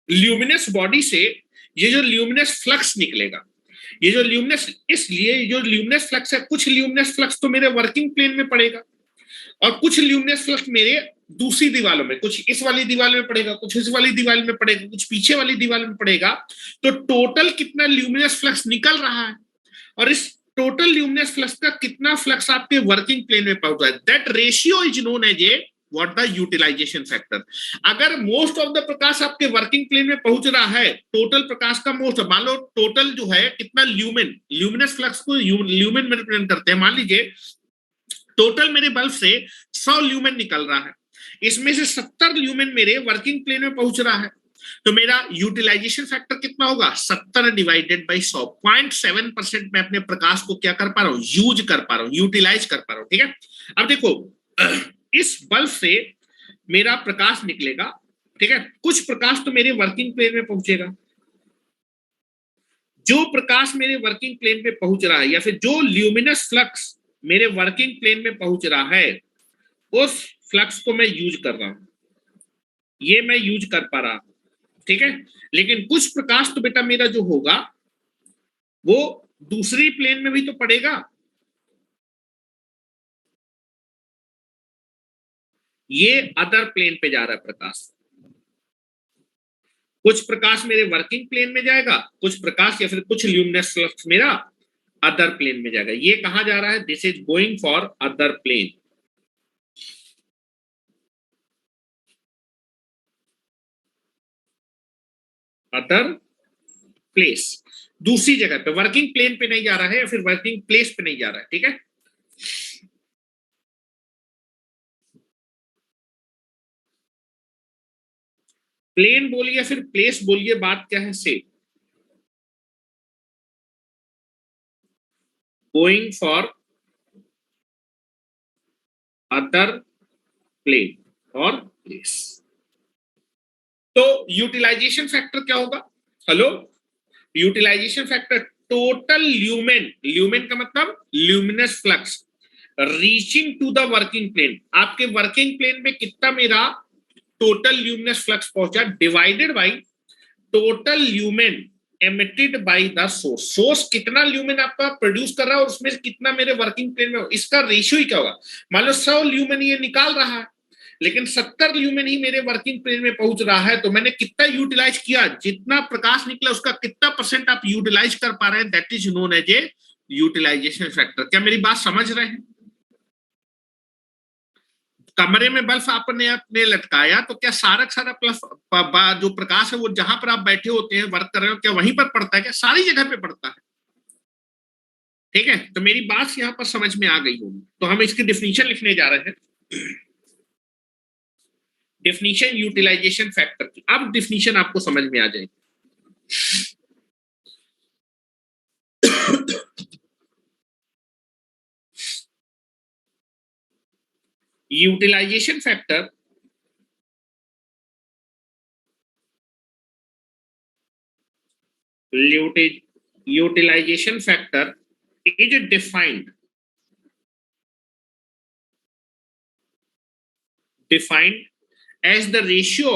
ल्यूमिनस बॉडी से ये जो ल्यूमिनस फ्लक्स निकलेगा, ये जो ल्यूमिनस, इसलिए जो ल्यूमिनस फ्लक्स है, कुछ ल्यूमिनस फ्लक्स तो मेरे वर्किंग प्लेन में पड़ेगा और कुछ ल्यूमिनस फ्लक्स मेरे दूसरी दीवारों में, कुछ इस वाली दीवार में पड़ेगा, कुछ इस वाली दीवार में पड़ेगा, कुछ पीछे वाली दीवार में पड़ेगा। तो टोटल कितना ल्यूमिनस फ्लक्स निकल रहा है और इस टोटल ल्यूमिनस फ्लक्स का कितना फ्लक्स आपके वर्किंग प्लेन में पहुंच रहा है, that ratio is known as a what the utilization factor. अगर मोस्ट ऑफ द प्रकाश आपके वर्किंग प्लेन में पहुंच रहा है, टोटल प्रकाश का मोस्ट, मान लो टोटल जो है कितना ल्यूमेन, ल्यूमिनस फ्लक्स को ल्यूमेन में रिप्रेजेंट करते हैं। मान लीजिए टोटल मेरे बल्ब से 100 ल्यूमेन निकल रहा है, इसमें से 70 ल्यूमेन मेरे वर्किंग प्लेन में पहुंच रहा है, तो मेरा यूटिलाइजेशन फैक्टर कितना होगा, 70 डिवाइडेड बाई 100, 0.7% में अपने प्रकाश को क्या कर पा रहा हूं, यूज कर पा रहा हूं, यूटिलाइज कर पा रहा हूं। ठीक है, अब देखो इस बल्ब से मेरा प्रकाश निकलेगा, ठीक है, कुछ प्रकाश तो मेरे वर्किंग प्लेन में पहुंचेगा। जो प्रकाश मेरे वर्किंग प्लेन पे पहुंच रहा है या फिर जो ल्यूमिनस फ्लक्स मेरे वर्किंग प्लेन में पहुंच रहा है उस फ्लक्स को मैं यूज कर रहा हूं, ये मैं यूज कर पा रहा हूं। ठीक है, लेकिन कुछ प्रकाश तो बेटा मेरा जो होगा वो दूसरी प्लेन में भी तो पड़ेगा, ये अदर प्लेन पे जा रहा है प्रकाश। कुछ प्रकाश मेरे वर्किंग प्लेन में जाएगा, कुछ प्रकाश या फिर कुछ ल्यूमिनस फ्लक्स मेरा अदर प्लेन में जाएगा। ये कहां जा रहा है, this is going for other plane, other place, दूसरी जगह पे, वर्किंग प्लेन पे नहीं जा रहा है या फिर वर्किंग प्लेस पे नहीं जा रहा है। ठीक है, प्लेन बोलिए या फिर प्लेस बोलिए, बात क्या है, same, going for other plane और प्लेस। तो यूटिलाइजेशन फैक्टर क्या होगा, hello, utilization factor total lumen, lumen का मतलब luminous flux reaching to the working plane, आपके वर्किंग प्लेन में कितना मेरा टोटल ल्यूमिनस फ्लक्स पहुंचा, divided by total lumen emitted by the source, source कितना ल्यूमेन आपका प्रोड्यूस कर रहा है और उसमें कितना मेरे वर्किंग प्लेन में, इसका रेशियो ही क्या होगा। मान लो 100 ल्यूमेन ये निकाल रहा है, लेकिन 70 ल्यूमेन ही मेरे वर्किंग प्लेन में पहुंच रहा है, तो मैंने कितना यूटिलाइज किया, जितना प्रकाश निकला उसका कितना परसेंट आप यूटिलाइज कर पा रहे हैं, that is known as a utilization factor. क्या मेरी बात समझ रहे हैं। कमरे में बल्ब आपने अपने लटकाया तो क्या सारा सारा प्लस जो प्रकाश है वो जहां पर आप बैठे होते हैं वर्क कर रहे हो, क्या वहीं पर पड़ता है, क्या सारी जगह पे पड़ता है। ठीक है, तो मेरी बात यहां पर समझ में आ गई होगी। तो हम इसकी डिफिनीशन लिखने जा रहे हैं, डिफिनीशन यूटिलाइजेशन फैक्टर की। अब डिफिनीशन आपको समझ में आ जाएगी। Utilization factor utilization factor is defined as the ratio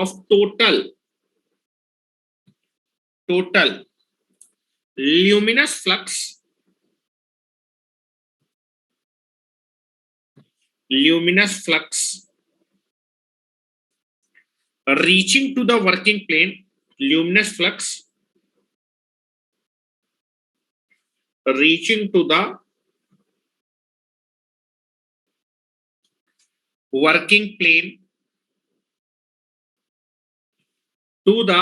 of total luminous flux reaching to the working plane, luminous flux reaching to the working plane to the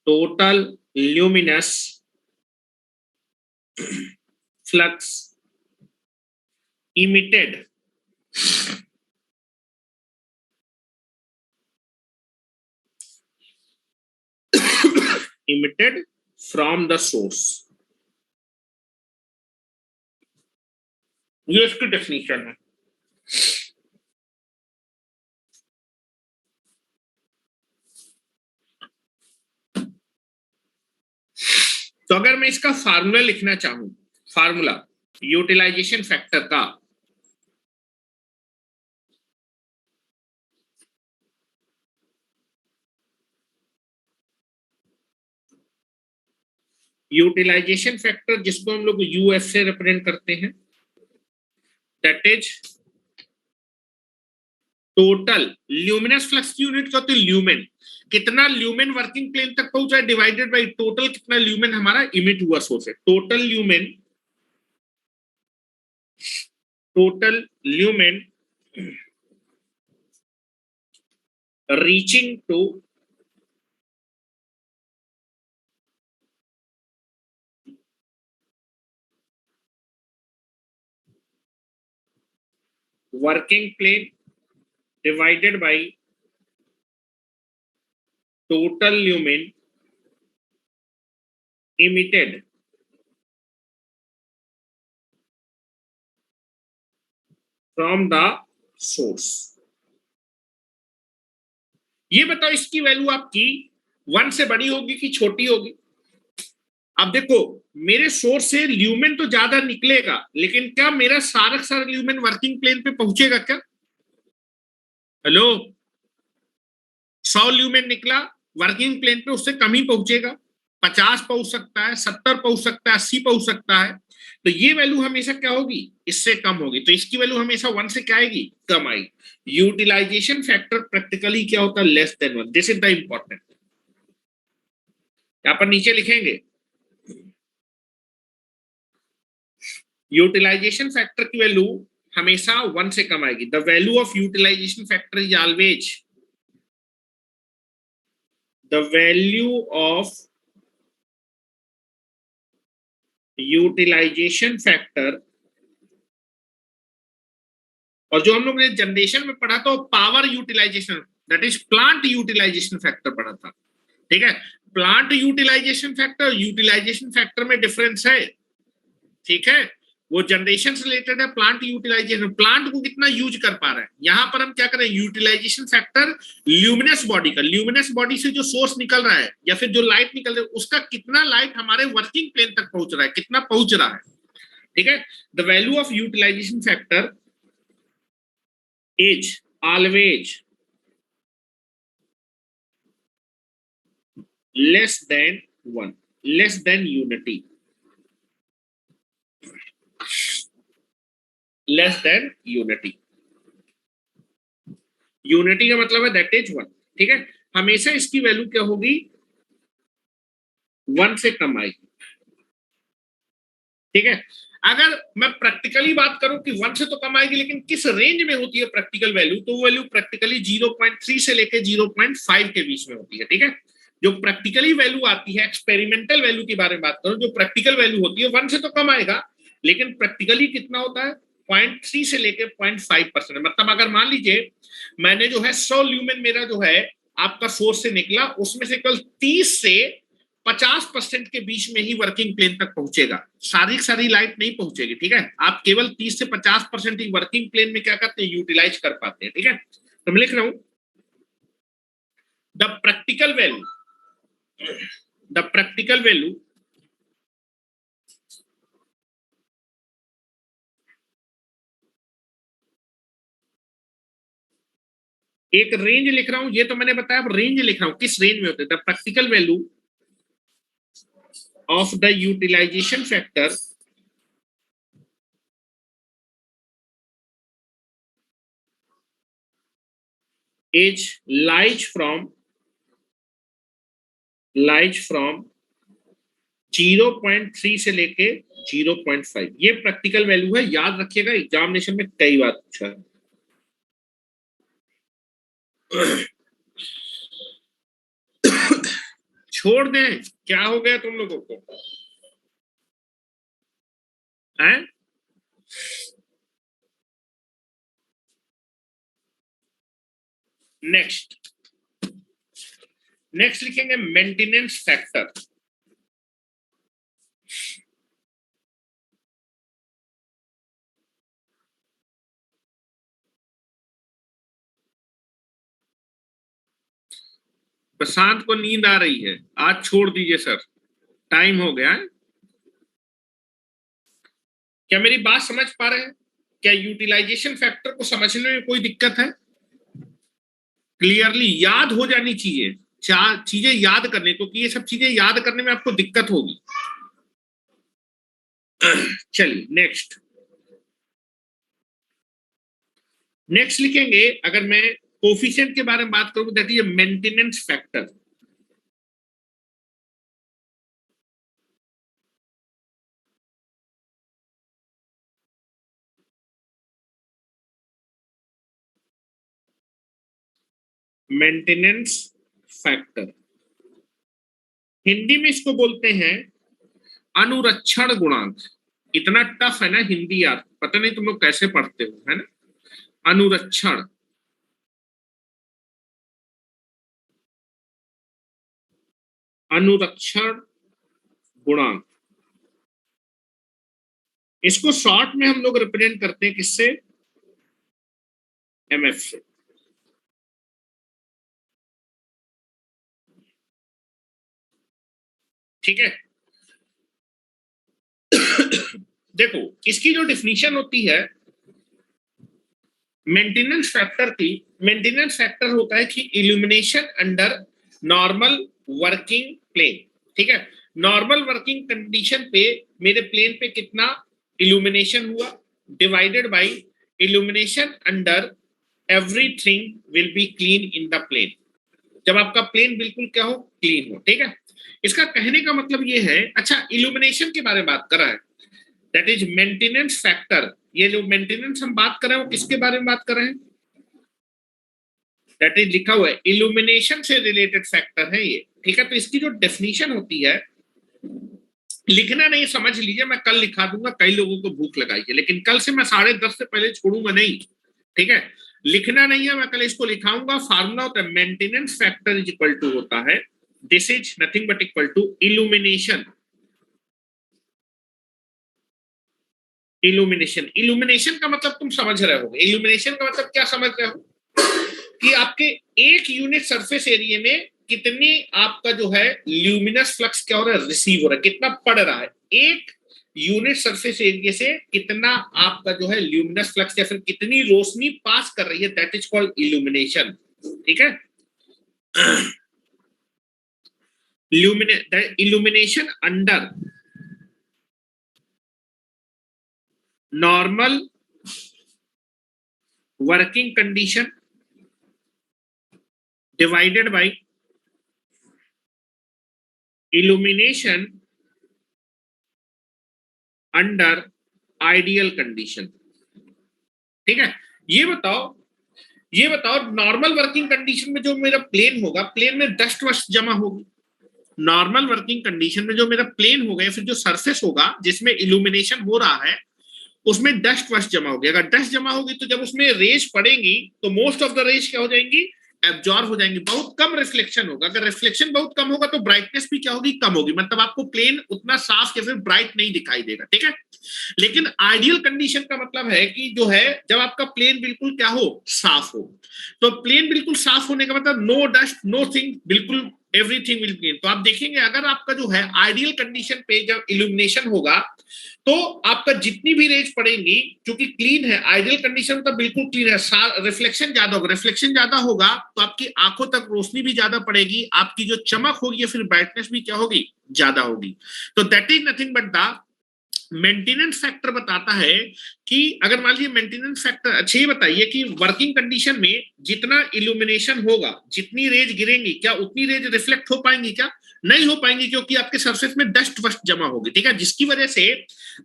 total luminous flux emitted from the source। ये इसकी definition है। तो अगर मैं इसका formula लिखना चाहूं, formula utilisation factor का, यूटिलाइजेशन फैक्टर जिसको हम लोग यूएफ से रिप्रेजेंट करते हैं, that is total luminous flux की यूनिट क्या होती है, ल्यूमेन। कितना ल्यूमेन वर्किंग प्लेन तक पहुंचा है डिवाइडेड बाय टोटल कितना ल्यूमेन हमारा इमिट हुआ सोर्स है। Total lumen reaching to working plane divided by total lumen emitted from the source। ये बताओ इसकी वैल्यू आपकी 1 से बड़ी होगी कि छोटी होगी। अब देखो मेरे सोर्स से ल्यूमेन तो ज्यादा निकलेगा, लेकिन क्या मेरा सारा सारा ल्यूमेन वर्किंग प्लेन पे पहुंचेगा क्या। हेलो, 100 ल्यूमेन निकला वर्किंग प्लेन पे, उससे कम ही पहुंचेगा, 50 पहुंच सकता है, 70 पहुंच सकता है, 80 पहुंच सकता है। तो ये वैल्यू हमेशा क्या होगी, इससे कम होगी। तो इसकी वैल्यू हमेशा 1 से क्या आएगी, कम आएगी। यूटिलाइजेशन फैक्टर प्रैक्टिकली क्या होता है, less than 1। This is the important. यहां पर नीचे लिखेंगे यूटिलाइजेशन फैक्टर की वैल्यू हमेशा 1 से कम आएगी। The value of utilization factor is always the value of utilization factor, और जो हम लोग ने जनरेशन में पढ़ा था power utilization, that is plant utilization factor पढ़ा था। ठीक है, plant utilization factor utilization factor में डिफरेंस है। ठीक है, वो जनरेशन से रिलेटेड है, प्लांट यूटिलाइजेशन प्लांट को कितना यूज कर पा रहे हैं। यहां पर हम क्या करें, यूटिलाइजेशन फैक्टर ल्यूमिनस बॉडी का, ल्यूमिनस बॉडी से जो सोर्स निकल रहा है या फिर जो लाइट निकल रहा है उसका कितना लाइट हमारे वर्किंग प्लेन तक पहुंच रहा है, कितना पहुंच रहा है। ठीक है, the value of utilization factor is always less than 1, less than unity, less than unity. Unity का मतलब है दैट इज 1, ठीक है। हमेशा इसकी वैल्यू क्या होगी, 1 से कम आएगी, ठीक है। अगर मैं प्रैक्टिकली बात करूं कि 1 से तो कम आएगी, लेकिन किस रेंज में होती है प्रैक्टिकल वैल्यू, तो वो वैल्यू प्रैक्टिकली 0.3 से लेके 0.5 के बीच में होती है, ठीक है। जो प्रैक्टिकली वैल्यू आती है, एक्सपेरिमेंटल वैल्यू की बारे में बात करूं, जो प्रैक्टिकल वैल्यू होती है 1 से तो कम आएगा, लेकिन प्रैक्टिकली कितना होता है, 0.3 से लेके 0.5%। मतलब अगर मान लीजिए मैंने जो है 100 ल्यूमेन मेरा जो है आपका सोर्स से निकला, उसमें से केवल 30 से 50% के बीच में ही वर्किंग प्लेन तक पहुंचेगा, सारी लाइट नहीं पहुंचेगी, ठीक है। आप केवल 30 से 50% ही वर्किंग प्लेन में क्या करते हैं, यूटिलाइज कर पाते हैं, ठीक है। तो मैं लिख रहा हूं द प्रैक्टिकल वैल्यू एक रेंज लिख रहा हूं, ये तो मैंने बताया, अब रेंज लिख रहा हूं, किस रेंज में होते हैं। The practical value of the utilization factor is lies from 0.3 से लेके 0.5। ये प्रैक्टिकल वैल्यू है, याद रखिएगा, एग्जामिनेशन में कई बार पूछा है। छोड़ दें, क्या हो गया तुम लोगों को, हैं? नेक्स्ट लिखेंगे मेंटेनेंस फैक्टर। प्रशांत को नींद आ रही है, आज छोड़ दीजिए सर, टाइम हो गया है। क्या मेरी बात समझ पा रहे हैं? क्या यूटिलाइजेशन फैक्टर को समझने में कोई दिक्कत है? क्लियरली याद हो जानी चाहिए, चार चीजें याद करने, क्योंकि ये सब चीजें याद करने में आपको दिक्कत होगी। चलिए नेक्स्ट लिखेंगे, अगर मैं कोफिशिएंट के बारे में बात करूं, that is maintenance factor. Maintenance factor Hindi में इसको बोलते हैं अनुरक्षण गुणांक। इतना टफ है ना हिंदी यार, पता नहीं तुम लोग कैसे पढ़ते हो, है ना। अनुरक्षण अनुरक्षण गुणांक, इसको शॉर्ट में हम लोग रिप्रेजेंट करते हैं किससे, एमएफ से, ठीक है। देखो इसकी जो डिफिनीशन होती है मेंटेनेंस फैक्टर की, मेंटेनेंस फैक्टर होता है कि illumination under normal working plane, ठीक है। नॉर्मल वर्किंग कंडीशन पे मेरे प्लेन पे कितना इल्यूमिनेशन हुआ, divided by illumination under everything will be clean in the plane. जब आपका प्लेन बिल्कुल क्या हो, क्लीन हो, ठीक है। इसका कहने का मतलब ये है, अच्छा इल्यूमिनेशन के बारे में बात कर रहा है, दैट इज मेंटेनेंस फैक्टर। ये जो मेंटेनेंस हम बात कर रहे हैं वो किसके बारे में बात कर रहे हैं, दैट इज लिखा हुआ है इल्यूमिनेशन से रिलेटेड फैक्टर है ये, ठीक है। तो इसकी जो डेफिनेशन होती है, लिखना नहीं, समझ लीजिए, मैं कल लिखा दूंगा, कई लोगों को भूख लगाई है, लेकिन कल से मैं 10:30 से पहले छोड़ूंगा नहीं, ठीक है। लिखना नहीं है, मैं कल इसको लिखाऊंगा। फार्मूला होता है maintenance factor is equal to होता है, this is nothing but equal to illumination. Illumination का मतलब तुम समझ रहे हो, इल्यूमिनेशन का मतलब क्या समझ रहे हो, कि आपके एक यूनिट सरफेस एरिया में कितनी आपका जो है ल्यूमिनस फ्लक्स क्या हो रहा है, रिसीव हो रहा है, कितना पड़ रहा है। एक यूनिट सरफेस एरिया से कितना आपका जो है ल्यूमिनस फ्लक्स या फिर कितनी रोशनी पास कर रही है, दैट इज कॉल्ड इल्यूमिनेशन। ठीक है, illumination under normal working condition divided by illumination under ideal condition। ठीक है, ये बताओ नॉर्मल वर्किंग कंडीशन में जो मेरा प्लेन होगा, प्लेन में डस्ट वस्ट जमा होगी। नॉर्मल वर्किंग कंडीशन में जो मेरा प्लेन होगा या फिर जो सरफेस होगा जिसमें इल्यूमिनेशन हो रहा है, उसमें डस्ट वस्ट जमा होगी। अगर डस्ट जमा होगी तो जब उसमें रेज पड़ेंगी तो मोस्ट ऑफ द रेज क्या हो जाएंगी, एब्जॉर्ब हो जाएंगे, बहुत कम रिफ्लेक्शन होगा। अगर रिफ्लेक्शन बहुत कम होगा तो ब्राइटनेस भी क्या होगी, कम होगी, मतलब आपको प्लेन उतना साफ या फिर ब्राइट नहीं दिखाई देगा। ठीक है, लेकिन आइडियल कंडीशन का मतलब है कि जो है जब आपका प्लेन बिल्कुल क्या हो, साफ हो। तो प्लेन बिल्कुल साफ होने का मतलब नो डस्ट नो थिंग, बिल्कुल एवरीथिंग विल क्लीन। तो आप देखेंगे अगर आपका जो है आइडियल कंडीशन पे जब इल्यूमिनेशन होगा तो आपका जितनी भी रेज पड़ेंगी, क्योंकि क्लीन है, आइडियल कंडीशन तो बिल्कुल क्लीन है, रिफ्लेक्शन ज्यादा होगा। रिफ्लेक्शन ज्यादा होगा तो आपकी आंखों तक रोशनी भी ज्यादा पड़ेगी, आपकी जो चमक होगी या फिर ब्राइटनेस भी क्या होगी, ज्यादा होगी। तो that is nothing but the maintenance factor. बताता है कि अगर मान लीजिए मेंटेनेंस फैक्टर, अच्छा ये बताइए कि वर्किंग कंडीशन में जितना इल्यूमिनेशन होगा, जितनी रेज गिरेंगी, क्या उतनी रेज रिफ्लेक्ट हो पाएंगी, क्या नहीं हो पाएंगी, क्योंकि आपके सरफेस में डस्ट वस्ट जमा होगी। ठीक है, जिसकी वजह से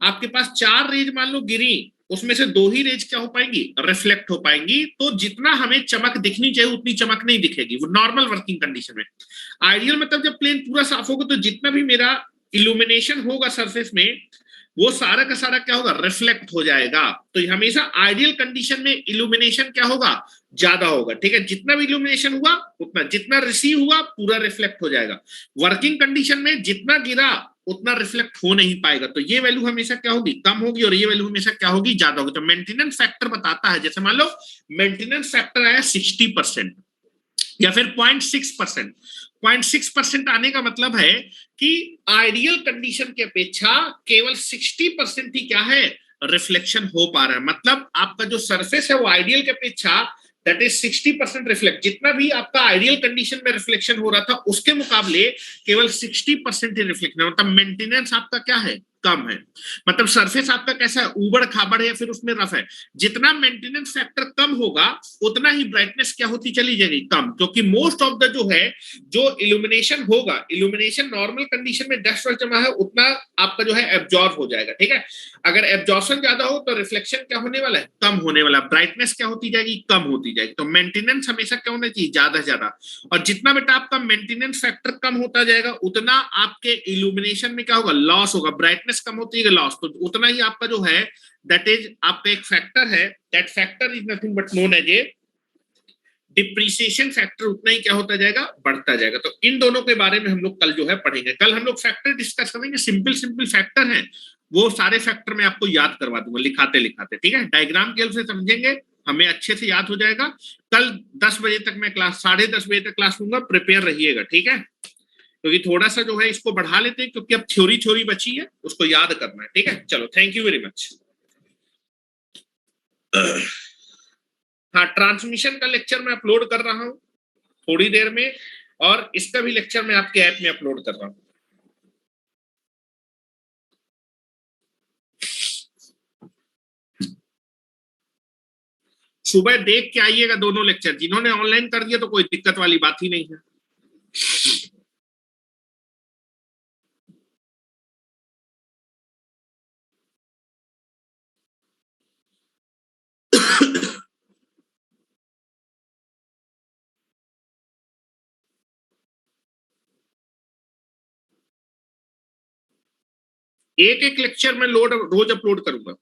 आपके पास 4 रेज मान लो गिरी, उसमें से 2 ही रेज क्या हो पाएंगी, रिफ्लेक्ट हो पाएंगी। तो जितना हमें चमक दिखनी चाहिए उतनी चमक नहीं दिखेगी, वो नॉर्मल वर्किंग कंडीशन में। आइडियल मतलब जब प्लेन पूरा साफ होगा तो जितना भी मेरा इल्यूमिनेशन होगा सरफेस में, वो सारा का सारा क्या होगा, रिफ्लेक्ट हो जाएगा। तो हमेशा आइडियल कंडीशन में इल्यूमिनेशन क्या होगा, ज्यादा होगा। ठीक है, जितना भी इल्यूमिनेशन हुआ उतना, जितना रिसीव हुआ पूरा रिफ्लेक्ट हो जाएगा। वर्किंग कंडीशन में जितना गिरा उतना रिफ्लेक्ट हो नहीं पाएगा, तो ये वैल्यू हमेशा क्या होगी, कम होगी, और ये वैल्यू हमेशा क्या होगी, ज्यादा होगी। तो मेंटेनेंस फैक्टर बताता है, जैसे मान लो मेंटेनेंस फैक्टर आया 60% या फिर 0.6%। 0.6% आने का मतलब है कि आइडियल कंडीशन की अपेक्षा केवल 60% ही क्या है, रिफ्लेक्शन हो पा रहा है। मतलब आपका जो सरफेस है वो आइडियल की अपेक्षा दैट इज 60% रिफ्लेक्ट, जितना भी आपका आइडियल कंडीशन में रिफ्लेक्शन हो रहा था उसके मुकाबले केवल 60% ही रिफ्लेक्शन है। मतलब मेंटेनेंस आपका क्या है, कम है। मतलब सरफेस आपका कैसा है, उबड़ खाबड़ है या फिर उसमें रफ है। जितना मेंटेनेंस फैक्टर कम होगा उतना ही ब्राइटनेस क्या होती चली जाएगी, कम, क्योंकि मोस्ट ऑफ द जो है जो इल्यूमिनेशन होगा, इल्यूमिनेशन नॉर्मल कंडीशन में डस्ट वस्ट जमा है उतना आपका जो है एब्जॉर्ब हो जाएगा। ठीक है, अगर एब्जॉर्प्शन ज्यादा हो तो रिफ्लेक्शन क्या होने वाला है, कम होने वाला, ब्राइटनेस क्या होती जाएगी, कम होती जाएगी। तो मेंटेनेंस हमेशा क्या होना चाहिए, ज्यादा से ज्यादा। और जितना बेटा आपका मेंटेनेंस फैक्टर कम होता जाएगा उतना आपके इल्यूमिनेशन में क्या होगा, लॉस होगा। ब्राइटनेस कम होती है, लॉस, तो उतना ही आपका जो है दैट इज आपका एक फैक्टर है, that factor is nothing but known as a depreciation factor, उतना ही क्या होता जाएगा, बढ़ता जाएगा। तो इन दोनों के बारे में हम लोग कल जो है पढ़ेंगे। कल हम लोग फैक्टर डिस्कस करेंगे, सिंपल सिंपल फैक्टर हैं, वो सारे फैक्टर मैं आपको याद करवा दूंगा लिखाते लिखाते। ठीक है, डायग्राम की हेल्प से समझेंगे, हमें अच्छे से याद हो जाएगा। कल 10 बजे तक मैं क्लास, 10:30 बजे तक क्लास लूंगा, प्रिपेयर रहिएगा। ठीक है, क्योंकि थोड़ा सा जो है इसको बढ़ा लेते हैं, क्योंकि अब थ्योरी थ्योरी बची है, उसको याद करना है। ठीक है, चलो, थैंक यू वेरी मच। हाँ, ट्रांसमिशन का लेक्चर मैं अपलोड कर रहा हूँ थोड़ी देर में, और इसका भी लेक्चर मैं आपके ऐप में अपलोड कर रहा हूँ। सुबह देख के आइएगा दोनों लेक्चर, जिन्होंने ऑनलाइन कर दिया तो कोई दिक्कत वाली बात ही नहीं है। एक एक लेक्चर में रोज अपलोड करूंगा।